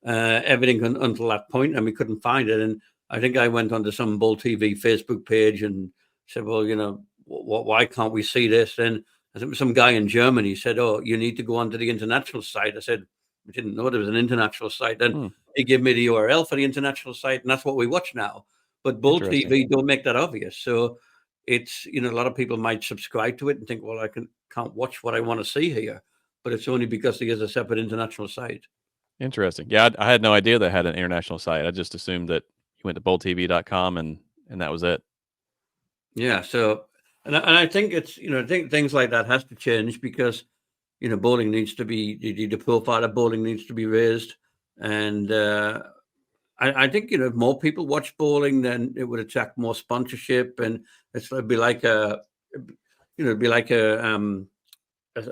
everything until that point, and we couldn't find it. And I think I went onto some Bowl TV Facebook page and said, "Well, why can't we see this?" And I think some guy in Germany said, "Oh, you need to go onto the international site." I said, "We didn't know there was an international site." And he gave me the URL for the international site, and that's what we watch now. But Bowl TV don't make that obvious, so it's a lot of people might subscribe to it and think, well, I can't watch what I want to see here, but it's only because there's a separate international site. Interesting. Yeah, I had no idea they had an international site. I just assumed that you went to bowltv.com and that was it. Yeah. So, and I think it's I think things like that has to change because bowling needs to be the profile of bowling needs to be raised, and I think if more people watch bowling, then it would attract more sponsorship, and it'd be like a a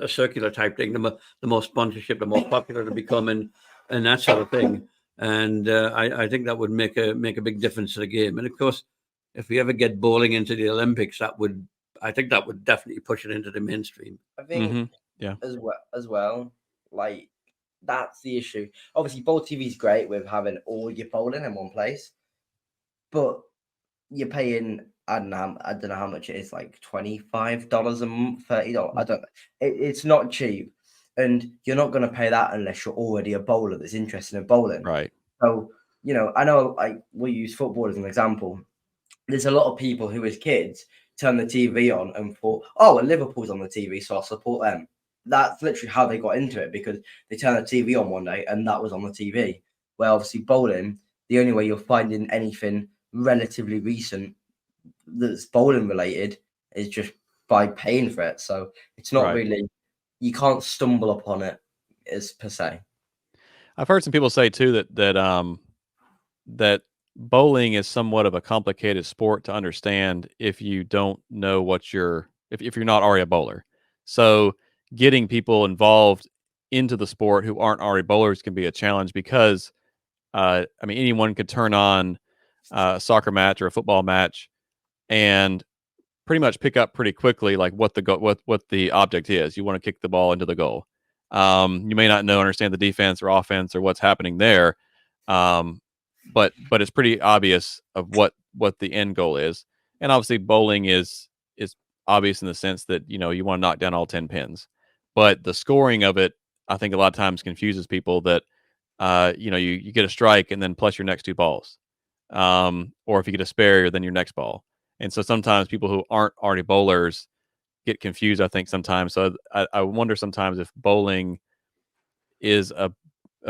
circular type thing. The more sponsorship, the more popular to become, and that sort of thing. And I think that would make a big difference to the game. And of course, if we ever get bowling into the Olympics, I think that would definitely push it into the mainstream. I think as well, like that's the issue. Obviously, Bowl TV is great with having all your bowling in one place, but you're paying I don't know how much it is, like $25 a month, $30. I don't. It's not cheap, and you're not going to pay that unless you're already a bowler that's interested in bowling. Right. So I know we use football as an example. There's a lot of people who, as kids, turn the TV on and thought, "Oh, well, Liverpool's on the TV, so I'll support them." That's literally how they got into it because they turned the TV on one day and that was on the TV. Where obviously bowling, the only way you're finding anything relatively recent that's bowling related is just by paying for it. So it's not really, you can't stumble upon it as per se. I've heard some people say too that bowling is somewhat of a complicated sport to understand if you don't know what if you're not already a bowler. So getting people involved into the sport who aren't already bowlers can be a challenge because I mean anyone could turn on a soccer match or a football match and pretty much pick up pretty quickly like what the what the object is. You want to kick the ball into the goal. You may not understand the defense or offense or what's happening there, um, but it's pretty obvious of what the end goal is. And obviously, bowling is obvious in the sense that you want to knock down all 10 pins, but the scoring of it, I think, a lot of times confuses people that you get a strike and then plus your next two balls, or if you get a spare, then your next ball. And so sometimes people who aren't already bowlers get confused, I think, sometimes. So I wonder sometimes if bowling is a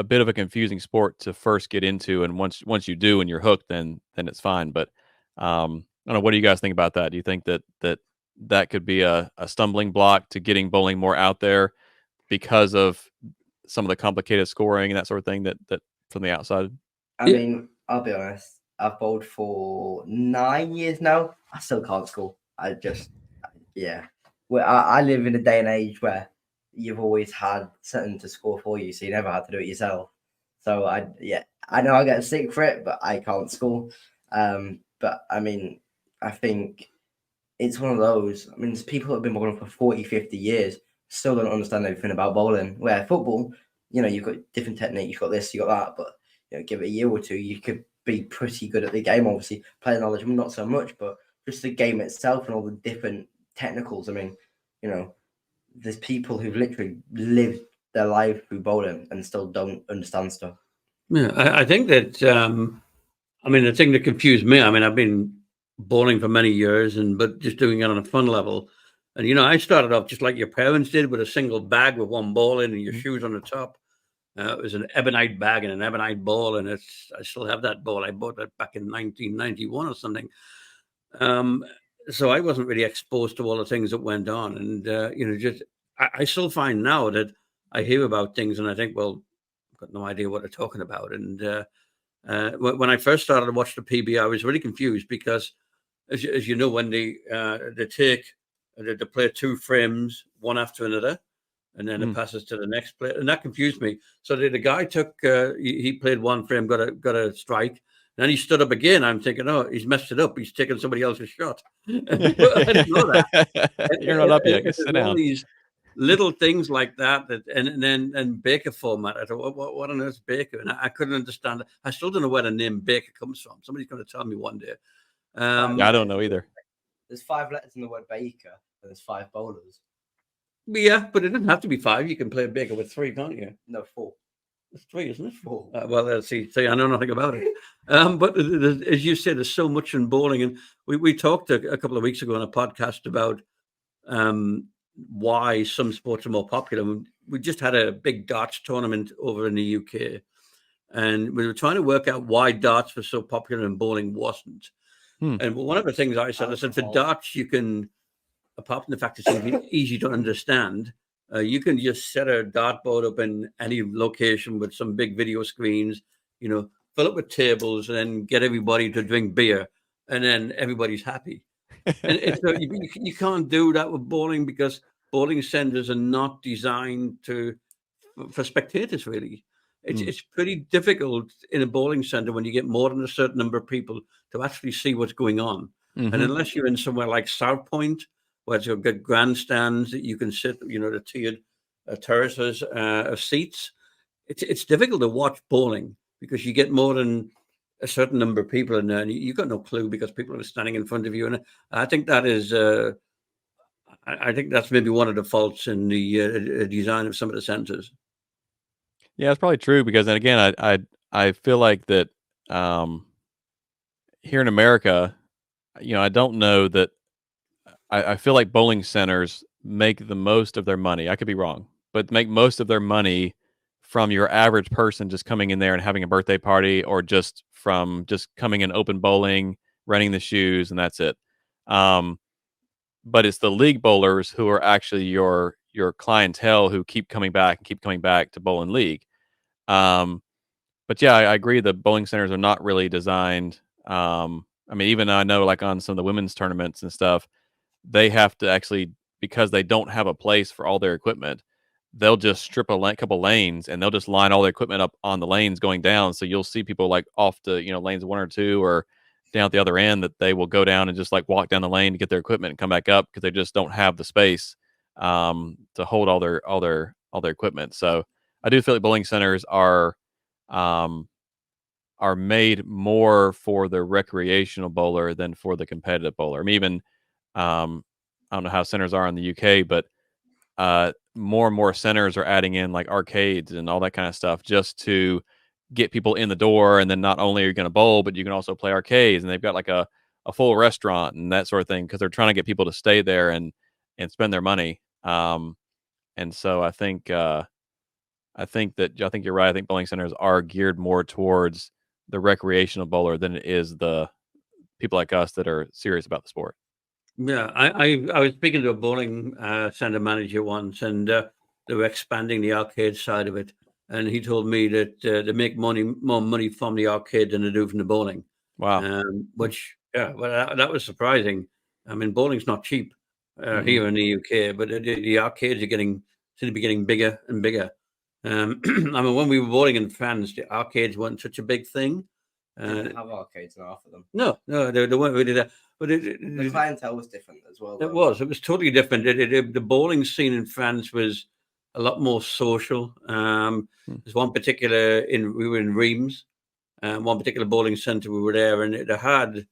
bit of a confusing sport to first get into, and once you do and you're hooked, then it's fine. But I don't know. What do you guys think about that? Do you think that could be a stumbling block to getting bowling more out there because of some of the complicated scoring and that sort of thing that from the outside? I mean, I'll be honest. I've bowled for 9 years now. I still can't score. Yeah. Well, I live in a day and age where you've always had something to score for you, so you never had to do it yourself. So I know I get sick for it, but I can't score. But I mean, I think it's one of those. I mean, there's people that have been bowling for 40, 50 years, still don't understand everything about bowling. Where football, you've got different technique, you've got this, you got that, but give it a year or two, you could be pretty good at the game. Obviously, player knowledge, not so much, but just the game itself and all the different technicals. I mean, there's people who've literally lived their life through bowling and still don't understand stuff. Yeah, I think that I mean the thing that confused me. I mean, I've been bowling for many years, but just doing it on a fun level. And I started off just like your parents did, with a single bag with one ball in and your shoes on the top. It was an ebonite bag and an ebonite ball, and I still have that ball. I bought that back in 1991 or something. Um, so I wasn't really exposed to all the things that went on, and just I still find now that I hear about things and I think, well, I've got no idea what they're talking about. And when I first started to watch the PB, I was really confused because, as you know, when they play two frames one after another, and then it passes to the next player, and that confused me. So the guy took he played one frame, got a strike, and then he stood up again. I'm thinking, oh, he's messed it up. He's taking somebody else's shot. I didn't know that. You're not up yet. And Sit there's all down. these little things like that, and then Baker format. I thought, what on earth's Baker? And I couldn't understand it. I still don't know where the name Baker comes from. Somebody's going to tell me one day. Yeah, I don't know either. There's 5 letters in the word baker, and there's 5 bowlers. Yeah, but it doesn't have to be 5. You can play Baker with 3, can't you? No, 4. It's 3, isn't it? 4. Well, see, I know nothing about it. But as you said, there's so much in bowling, and we talked a couple of weeks ago on a podcast about why some sports are more popular. We just had a big darts tournament over in the UK, and we were trying to work out why darts were so popular and bowling wasn't. And one of the things I said for darts, you can, apart from the fact it's easy to understand, you can just set a dartboard up in any location with some big video screens, fill it with tables, and then get everybody to drink beer, and then everybody's happy. And so you can't do that with bowling because bowling centers are not designed for spectators, really. It's pretty difficult in a bowling center when you get more than a certain number of people to actually see what's going on. And unless you're in somewhere like South Point, where you've got grandstands that you can sit, the tiered terraces of seats, it's difficult to watch bowling because you get more than a certain number of people in there, and you've got no clue because people are standing in front of you. And I think that is, I think that's maybe one of the faults in the design of some of the centers. Yeah, it's probably true because then again, I feel like that here in America, I don't know that I feel like bowling centers make the most of their money. I could be wrong, but make most of their money from your average person just coming in there and having a birthday party, or just from just coming in open bowling, renting the shoes, and that's it. But it's the league bowlers who are actually your clientele who keep coming back to bowl in league. Um, but yeah, I agree. The bowling centers are not really designed. I mean, even I know like on some of the women's tournaments and stuff, they have to actually, because they don't have a place for all their equipment, they'll just strip a couple lanes and they'll just line all their equipment up on the lanes going down. So you'll see people like off to, lanes 1 or 2 or down at the other end, that they will go down and just like walk down the lane to get their equipment and come back up because they just don't have the space to hold all their equipment. So I do feel like bowling centers um, are made more for the recreational bowler than for the competitive bowler. I mean, even I don't know how centers are in the UK, but more and more centers are adding in like arcades and all that kind of stuff just to get people in the door. And then not only are you going to bowl, but you can also play arcades. And they've got like a full restaurant and that sort of thing because they're trying to get people to stay there and spend their money. And so I think you're right. I think bowling centers are geared more towards the recreational bowler than it is the people like us that are serious about the sport. Yeah, I was speaking to a bowling center manager once, and they were expanding the arcade side of it, and he told me that they make more money from the arcade than they do from the bowling. Wow. Which well, that was surprising. I mean, bowling's not cheap Mhm. here in the UK, but the arcades seem to be getting bigger and bigger. I mean, when we were bowling in France, the arcades weren't such a big thing. Didn't have arcades in half of them. No, they weren't really that. But The clientele was different as well. it was totally different. The bowling scene in France was a lot more social. There's one particular we were in Reims, one particular bowling centre we were there, and there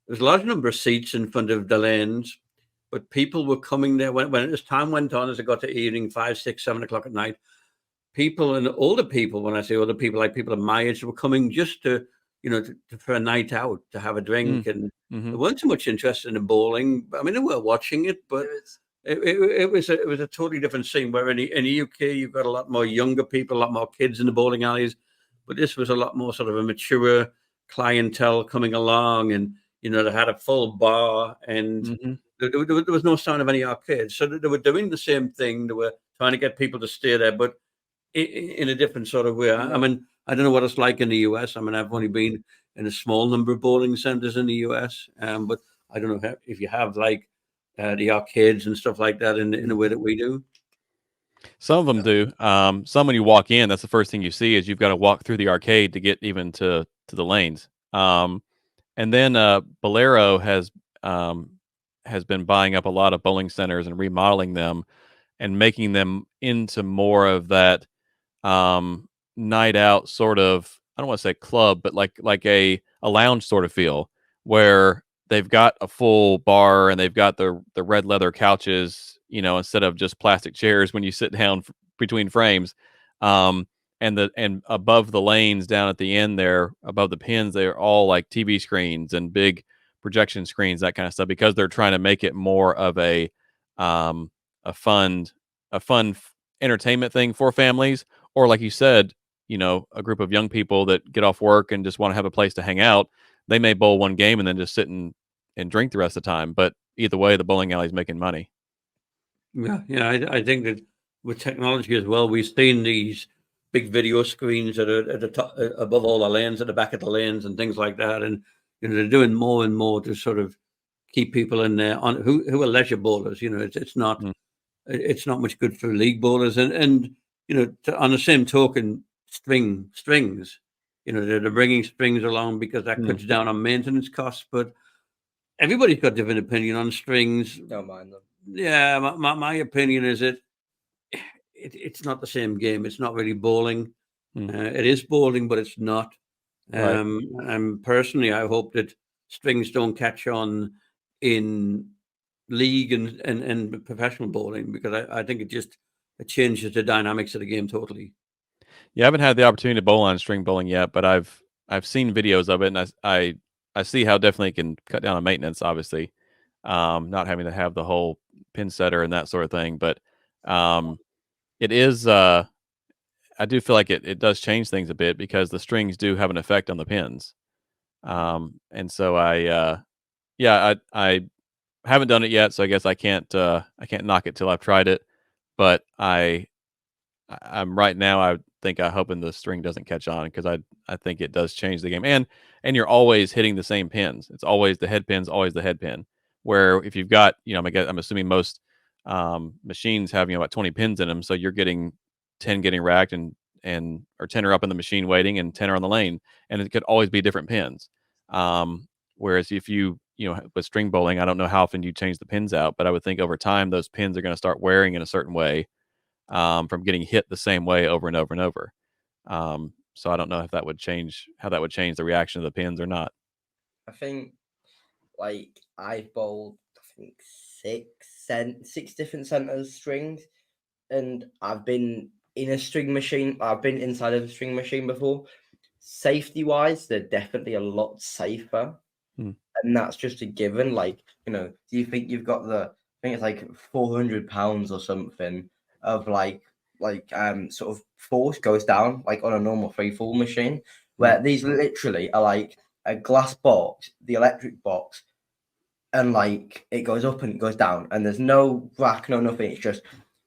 was a large number of seats in front of the lanes, but people were coming there when as time went on, as it got to evening, 5, 6, 7 o'clock at night. People and older people, when I say older people, like people of my age, were coming just to, for a night out, to have a drink, and they weren't so much interested in bowling. I mean, they were watching it, but it was a totally different scene. Where in the UK, you've got a lot more younger people, a lot more kids in the bowling alleys, but this was a lot more sort of a mature clientele coming along, and they had a full bar, and there was no sign of any arcades. So they were doing the same thing. They were trying to get people to stay there, but in a different sort of way. I mean, I don't know what it's like in the US. I mean, I've only been in a small number of bowling centers in the US, but I don't know if you have like the arcades and stuff like that in the way that we do. Some of them do. Some when you walk in, that's the first thing you see is you've got to walk through the arcade to get even to the lanes. And then Bolero has been buying up a lot of bowling centers and remodeling them and making them into more of that night out sort of, I don't want to say club, but like a lounge sort of feel where they've got a full bar and they've got the red leather couches, instead of just plastic chairs when you sit down between frames. And above the lanes down at the end there, above the pins, they're all like TV screens and big projection screens, that kind of stuff, because they're trying to make it more of um a fun entertainment thing for families, or like you said, a group of young people that get off work and just want to have a place to hang out. They may bowl one game and then just sit and drink the rest of the time. But either way, the bowling alley is making money. Yeah. I think that with technology as well, we've seen these big video screens that are at the top, above all the lanes, at the back of the lanes, and things like that. And they're doing more and more to sort of keep people in there who are leisure bowlers. It's not. Mm. It's not much good for league bowlers, and on the same token, strings, they're bringing strings along because that cuts down on maintenance costs. But everybody's got different opinion on strings. Don't mind them. Yeah, my opinion is it's not the same game. It's not really bowling. It is bowling, but it's not. Right. And personally, I hope that strings don't catch on in league and professional bowling, because I think it changes the dynamics of the game totally. Yeah, I haven't had the opportunity to bowl on string bowling yet, but I've seen videos of it, and I see how definitely it can cut down on maintenance. Obviously, not having to have the whole pin setter and that sort of thing, but it is. I do feel like it does change things a bit because the strings do have an effect on the pins. And so I haven't done it yet, so I guess I can't knock it till I've tried it. But I'm right now. think I hoping the string doesn't catch on, because I think it does change the game. And you're always hitting the same pins. It's always the head pin's always the head pin. Where if you've got, I'm assuming most machines have about 20 pins in them, so you're getting 10 getting racked, or 10 are up in the machine waiting, and 10 are on the lane, and it could always be different pins. Whereas if with string bowling, I don't know how often you change the pins out, but I would think over time those pins are going to start wearing in a certain way, from getting hit the same way over and over and over. So I don't know if that would change the reaction of the pins or not. I think like I've bowled, I think six different centers strings, and I've been in a string machine. I've been inside of a string machine before. Safety wise, they're definitely a lot safer, and that's just a given. Like, do you think you've got I think it's like 400 pounds or something of sort of force goes down like on a normal free fall machine, where these literally are like a glass box, the electric box, and like it goes up and it goes down, and there's no rack, no nothing. It's just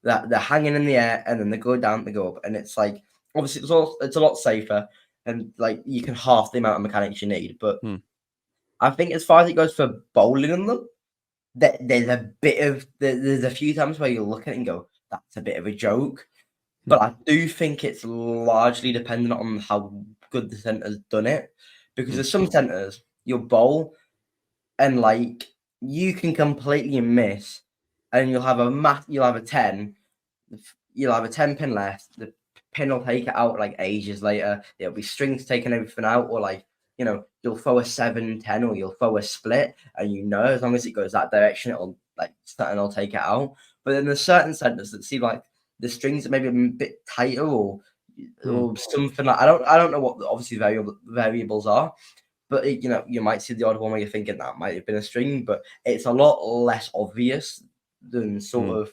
that they're hanging in the air, and then they go down, they go up, and it's like obviously it's a lot safer, and like you can half the amount of mechanics you need. But I think as far as it goes for bowling in them, there's a few times where you'll look at it and go, that's a bit of a joke. But I do think it's largely dependent on how good the center's done it, because there's some centers you'll bowl and like you can completely miss, and you'll have a 10 pin left. The pin will take it out like ages later. It'll be strings taking everything out, or like you'll throw a 7-10, or you'll throw a split, and as long as it goes that direction, it'll like something will take it out. But then there's certain centers that seem like the strings are maybe a bit tighter, or something like I don't know what obviously variables are. But you might see the odd one where you're thinking that might have been a string, but it's a lot less obvious than sort of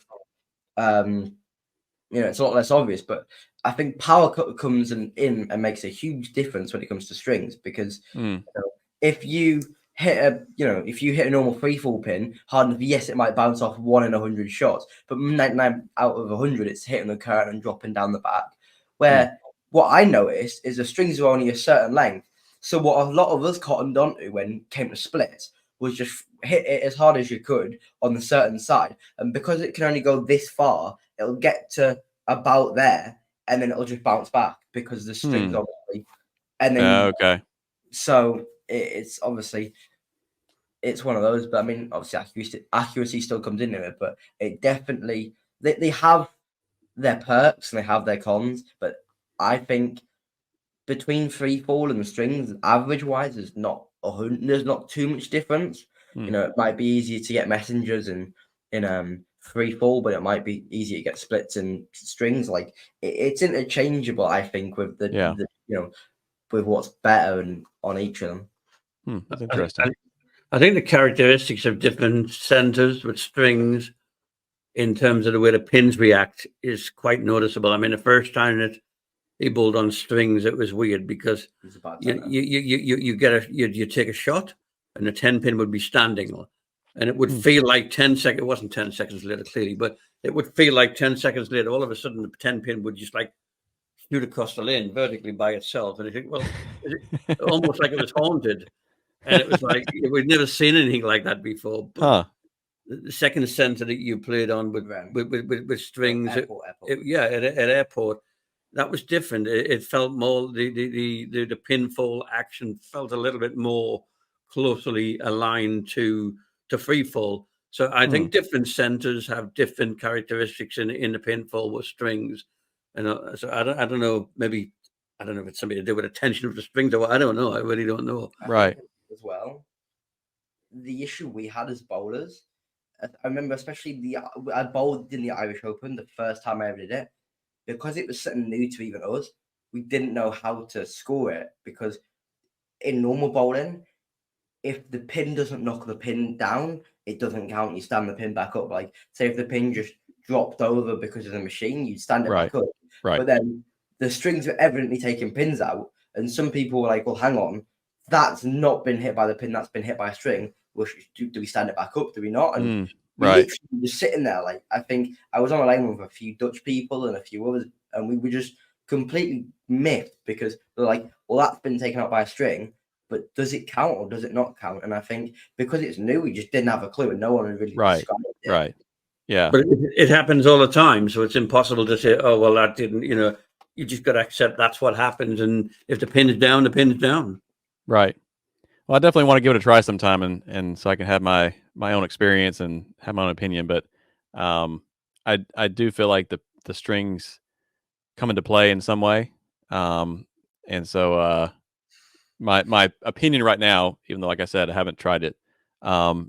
it's a lot less obvious. But I think power comes in and makes a huge difference when it comes to strings, because if you hit a normal free fall pin hard enough, yes, it might bounce off 1 in 100 shots, but 99 out of 100 it's hitting the current and dropping down the back. Where what I noticed is the strings are only a certain length. So what a lot of us cottoned onto when it came to splits was just hit it as hard as you could on the certain side. And because it can only go this far, it'll get to about there, and then it'll just bounce back because the strings obviously. And then so it's obviously it's one of those. But I mean, obviously accuracy still comes into it, but it definitely they have their perks and they have their cons. But I think between free fall and the strings, average wise, there's not too much difference. It might be easier to get messengers in free fall, but it might be easier to get splits and strings. Like it's interchangeable, I think, with the with what's better and on each of them. That's interesting. I think the characteristics of different centers with strings in terms of the way the pins react is quite noticeable. I mean, the first time that he bowled on strings, it was weird because you take a shot and the 10 pin would be standing, and it would feel like 10 seconds. It wasn't 10 seconds later, clearly, but it would feel like 10 seconds later, all of a sudden the 10 pin would just like shoot across the lane vertically by itself. And I think, well, almost like it was haunted. And it was like, we'd never seen anything like that before. But the second center that you played on with strings, at airport, that was different. It felt more the pinfall action felt a little bit more closely aligned to free fall. So I think different centers have different characteristics in the pinfall with strings. And so I don't know. Maybe I don't know if it's something to do with the tension of the strings or what. I don't know. I really don't know. Right. As well, the issue we had as bowlers, I remember especially I bowled in the Irish Open the first time I ever did it, because it was something new to even us. We didn't know how to score it, because in normal bowling, if the pin doesn't knock the pin down, it doesn't count. You stand the pin back up. Like, say if the pin just dropped over because of the machine, you'd stand it back up. Right. But then the strings were evidently taking pins out, and some people were like, well, hang on, that's not been hit by the pin, that's been hit by a string. Well, do we stand it back up? Do we not? And we literally were sitting there. Like, I think I was on a line with a few Dutch people and a few others, and we were just completely myth because they're like, well, that's been taken out by a string, but does it count or does it not count? And I think because it's new, we just didn't have a clue and no one had really Right. described it. Right. Yeah. But it happens all the time, so it's impossible to say, oh, well, that didn't, you just got to accept that's what happens. And if the pin is down, the pin is down. Right. Well, I definitely want to give it a try sometime, and so I can have my own experience and have my own opinion. But I do feel like the strings come into play in some way, and so my opinion right now, even though like I said I haven't tried it,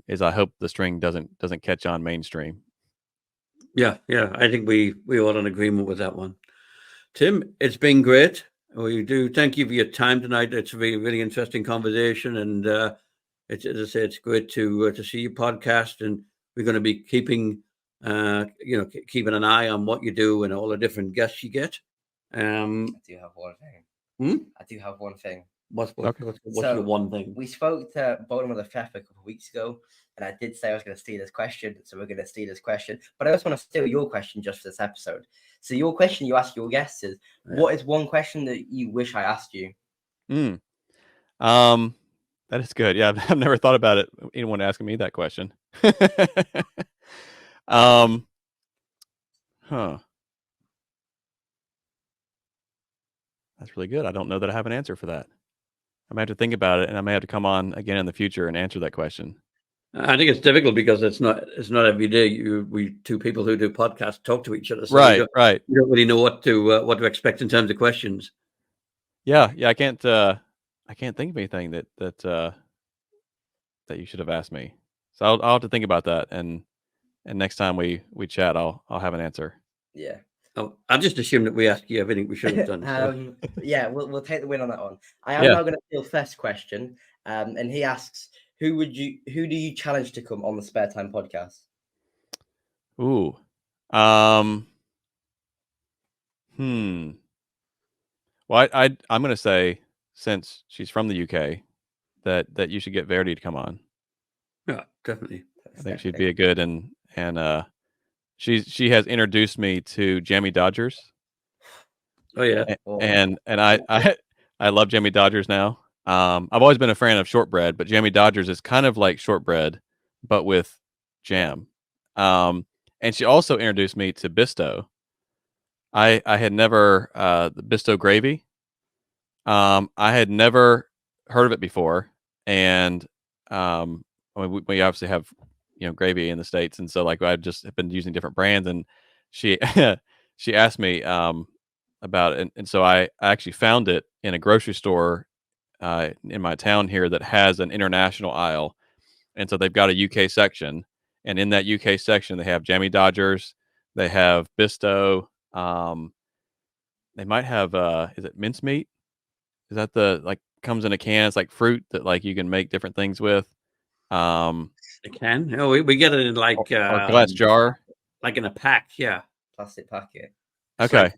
is I hope the string doesn't catch on mainstream. Yeah, I think we all in agreement with that one. Tim, it's been great. We do thank you for your time tonight. It's a really, really interesting conversation, and it's, as I say, it's great to see your podcast, and we're going to be keeping keeping an eye on what you do and all the different guests you get. I do have one thing. I do have one thing. What's So, your one thing? We spoke to Bottom of the Fef a couple of weeks ago, and I did say I was going to steal his question, so we're going to steal his question. But I also want to steal your question just for this episode. So your question you ask your guests is, what is one question that you wish I asked you? That is good. Yeah, I've never thought about it. Anyone asking me that question. That's really good. I don't know that I have an answer for that. I may have to think about it, and I may have to come on again in the future and answer that question. I think it's difficult because it's not every day we two people who do podcasts talk to each other. So right. You don't really know what to expect in terms of questions. Yeah. I can't think of anything that you should have asked me. So I'll have to think about that, and next time we chat, I'll have an answer. Yeah. Oh, I just assumed that we asked you everything we should have done. So. Yeah, we'll take the win on that one. I am now going to steal Fest's question, and he asks, who do you challenge to come on the Spare Time podcast? Ooh, Well, I'm going to say, since she's from the UK, that you should get Verity to come on. Yeah, definitely. I think she'd be a good and she has introduced me to Jammy Dodgers. Oh yeah, and I love Jammy Dodgers now. I've always been a fan of shortbread, but Jammy Dodgers is kind of like shortbread, but with jam. And she also introduced me to Bisto. I had never the Bisto gravy. I had never heard of it before, and I mean, we obviously have gravy in the States, and so like I just have been using different brands, and she she asked me about it, and so I actually found it in a grocery store in my town here that has an international aisle, and so they've got a UK section, and in that UK section they have Jammy Dodgers, they have Bisto, they might have is it mincemeat? Is that the like comes in a can? It's like fruit that like you can make different things with. It can. No, we get it in like a glass jar, like in a pack. Yeah, plastic packet. Okay.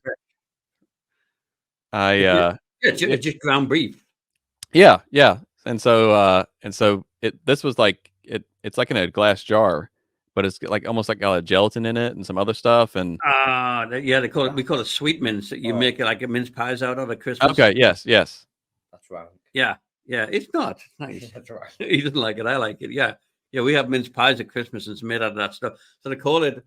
It's just ground beef. Yeah, and so this was like it's like in a glass jar, but it's like almost like got a gelatin in it and some other stuff, and we call it sweet mince. That you make it like a mince pies out of at Christmas. Okay, yes, that's right. Yeah, it's not nice. That's right. He doesn't like it. I like it. Yeah, we have mince pies at Christmas, and it's made out of that stuff. So they call it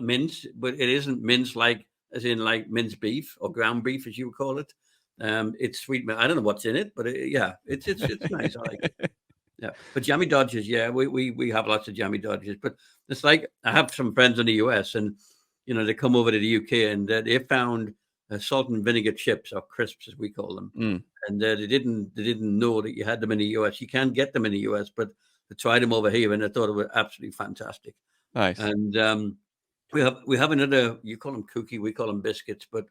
mince, but it isn't mince like as in like minced beef or ground beef, as you would call it. It's sweet. I don't know what's in it, but it's nice. I like it. Yeah, but Jammy Dodgers, yeah, we have lots of Jammy Dodgers, but it's like I have some friends in the US, and they come over to the UK, and they found salt and vinegar chips or crisps, as we call them, and they didn't know that you had them in the US. You can get them in the US, but they tried them over here, and I thought it was absolutely fantastic. Nice. And we have another. You call them cookie, we call them biscuits, but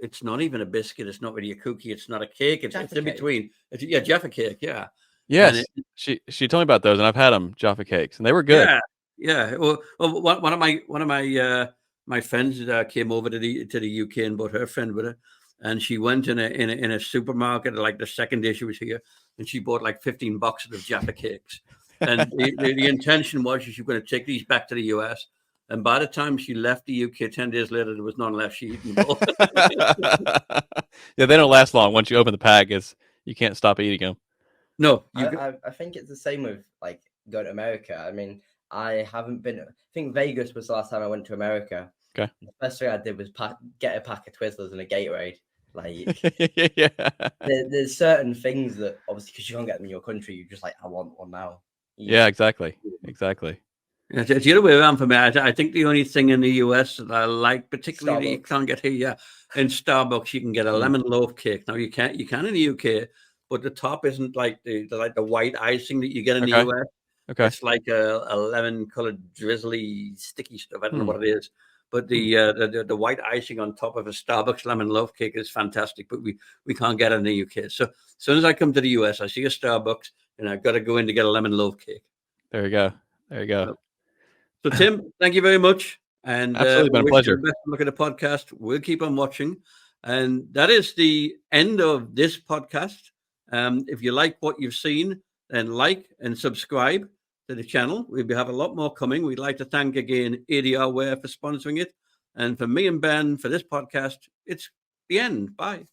it's not even a biscuit. It's not really a cookie. It's not a cake. It's in between. Jaffa cake. Yeah. Yes, she told me about those, and I've had them, Jaffa cakes, and they were good. Yeah. Well, one of my friends came over to the UK and brought her friend with her, and she went in a supermarket like the second day she was here, and she bought like 15 boxes of Jaffa cakes, and the intention was she was going to take these back to the US And by the time she left the UK 10 days later, there was none left. She eaten them all. Yeah, they don't last long. Once you open the pack, you can't stop eating them. No, I think it's the same with like going to America. I mean, I haven't been. I think Vegas was the last time I went to America. Okay. The first thing I did was get a pack of Twizzlers and a Gatorade. Like, Yeah. there's certain things that obviously because you can't get them in your country, you're just like, I want one now. Yeah, exactly. it's the other way around for me. I think the only thing in the US that I like, particularly that you Starbucks. can't get here, in Starbucks, you can get a lemon loaf cake. Now you can in the UK, but the top isn't like the white icing that you get in the Okay. US. Okay. It's like a lemon colored drizzly sticky stuff. I don't know what it is. But the white icing on top of a Starbucks lemon loaf cake is fantastic, but we can't get it in the UK. So as soon as I come to the US, I see a Starbucks and I've got to go in to get a lemon loaf cake. There you go. So Tim, thank you very much. And Absolutely been a we wish pleasure. you the best of luck at the podcast. We'll keep on watching. And that is the end of this podcast. If you like what you've seen, then like and subscribe to the channel. We have a lot more coming. We'd like to thank again ADRware for sponsoring it. And for me and Ben for this podcast, it's the end. Bye.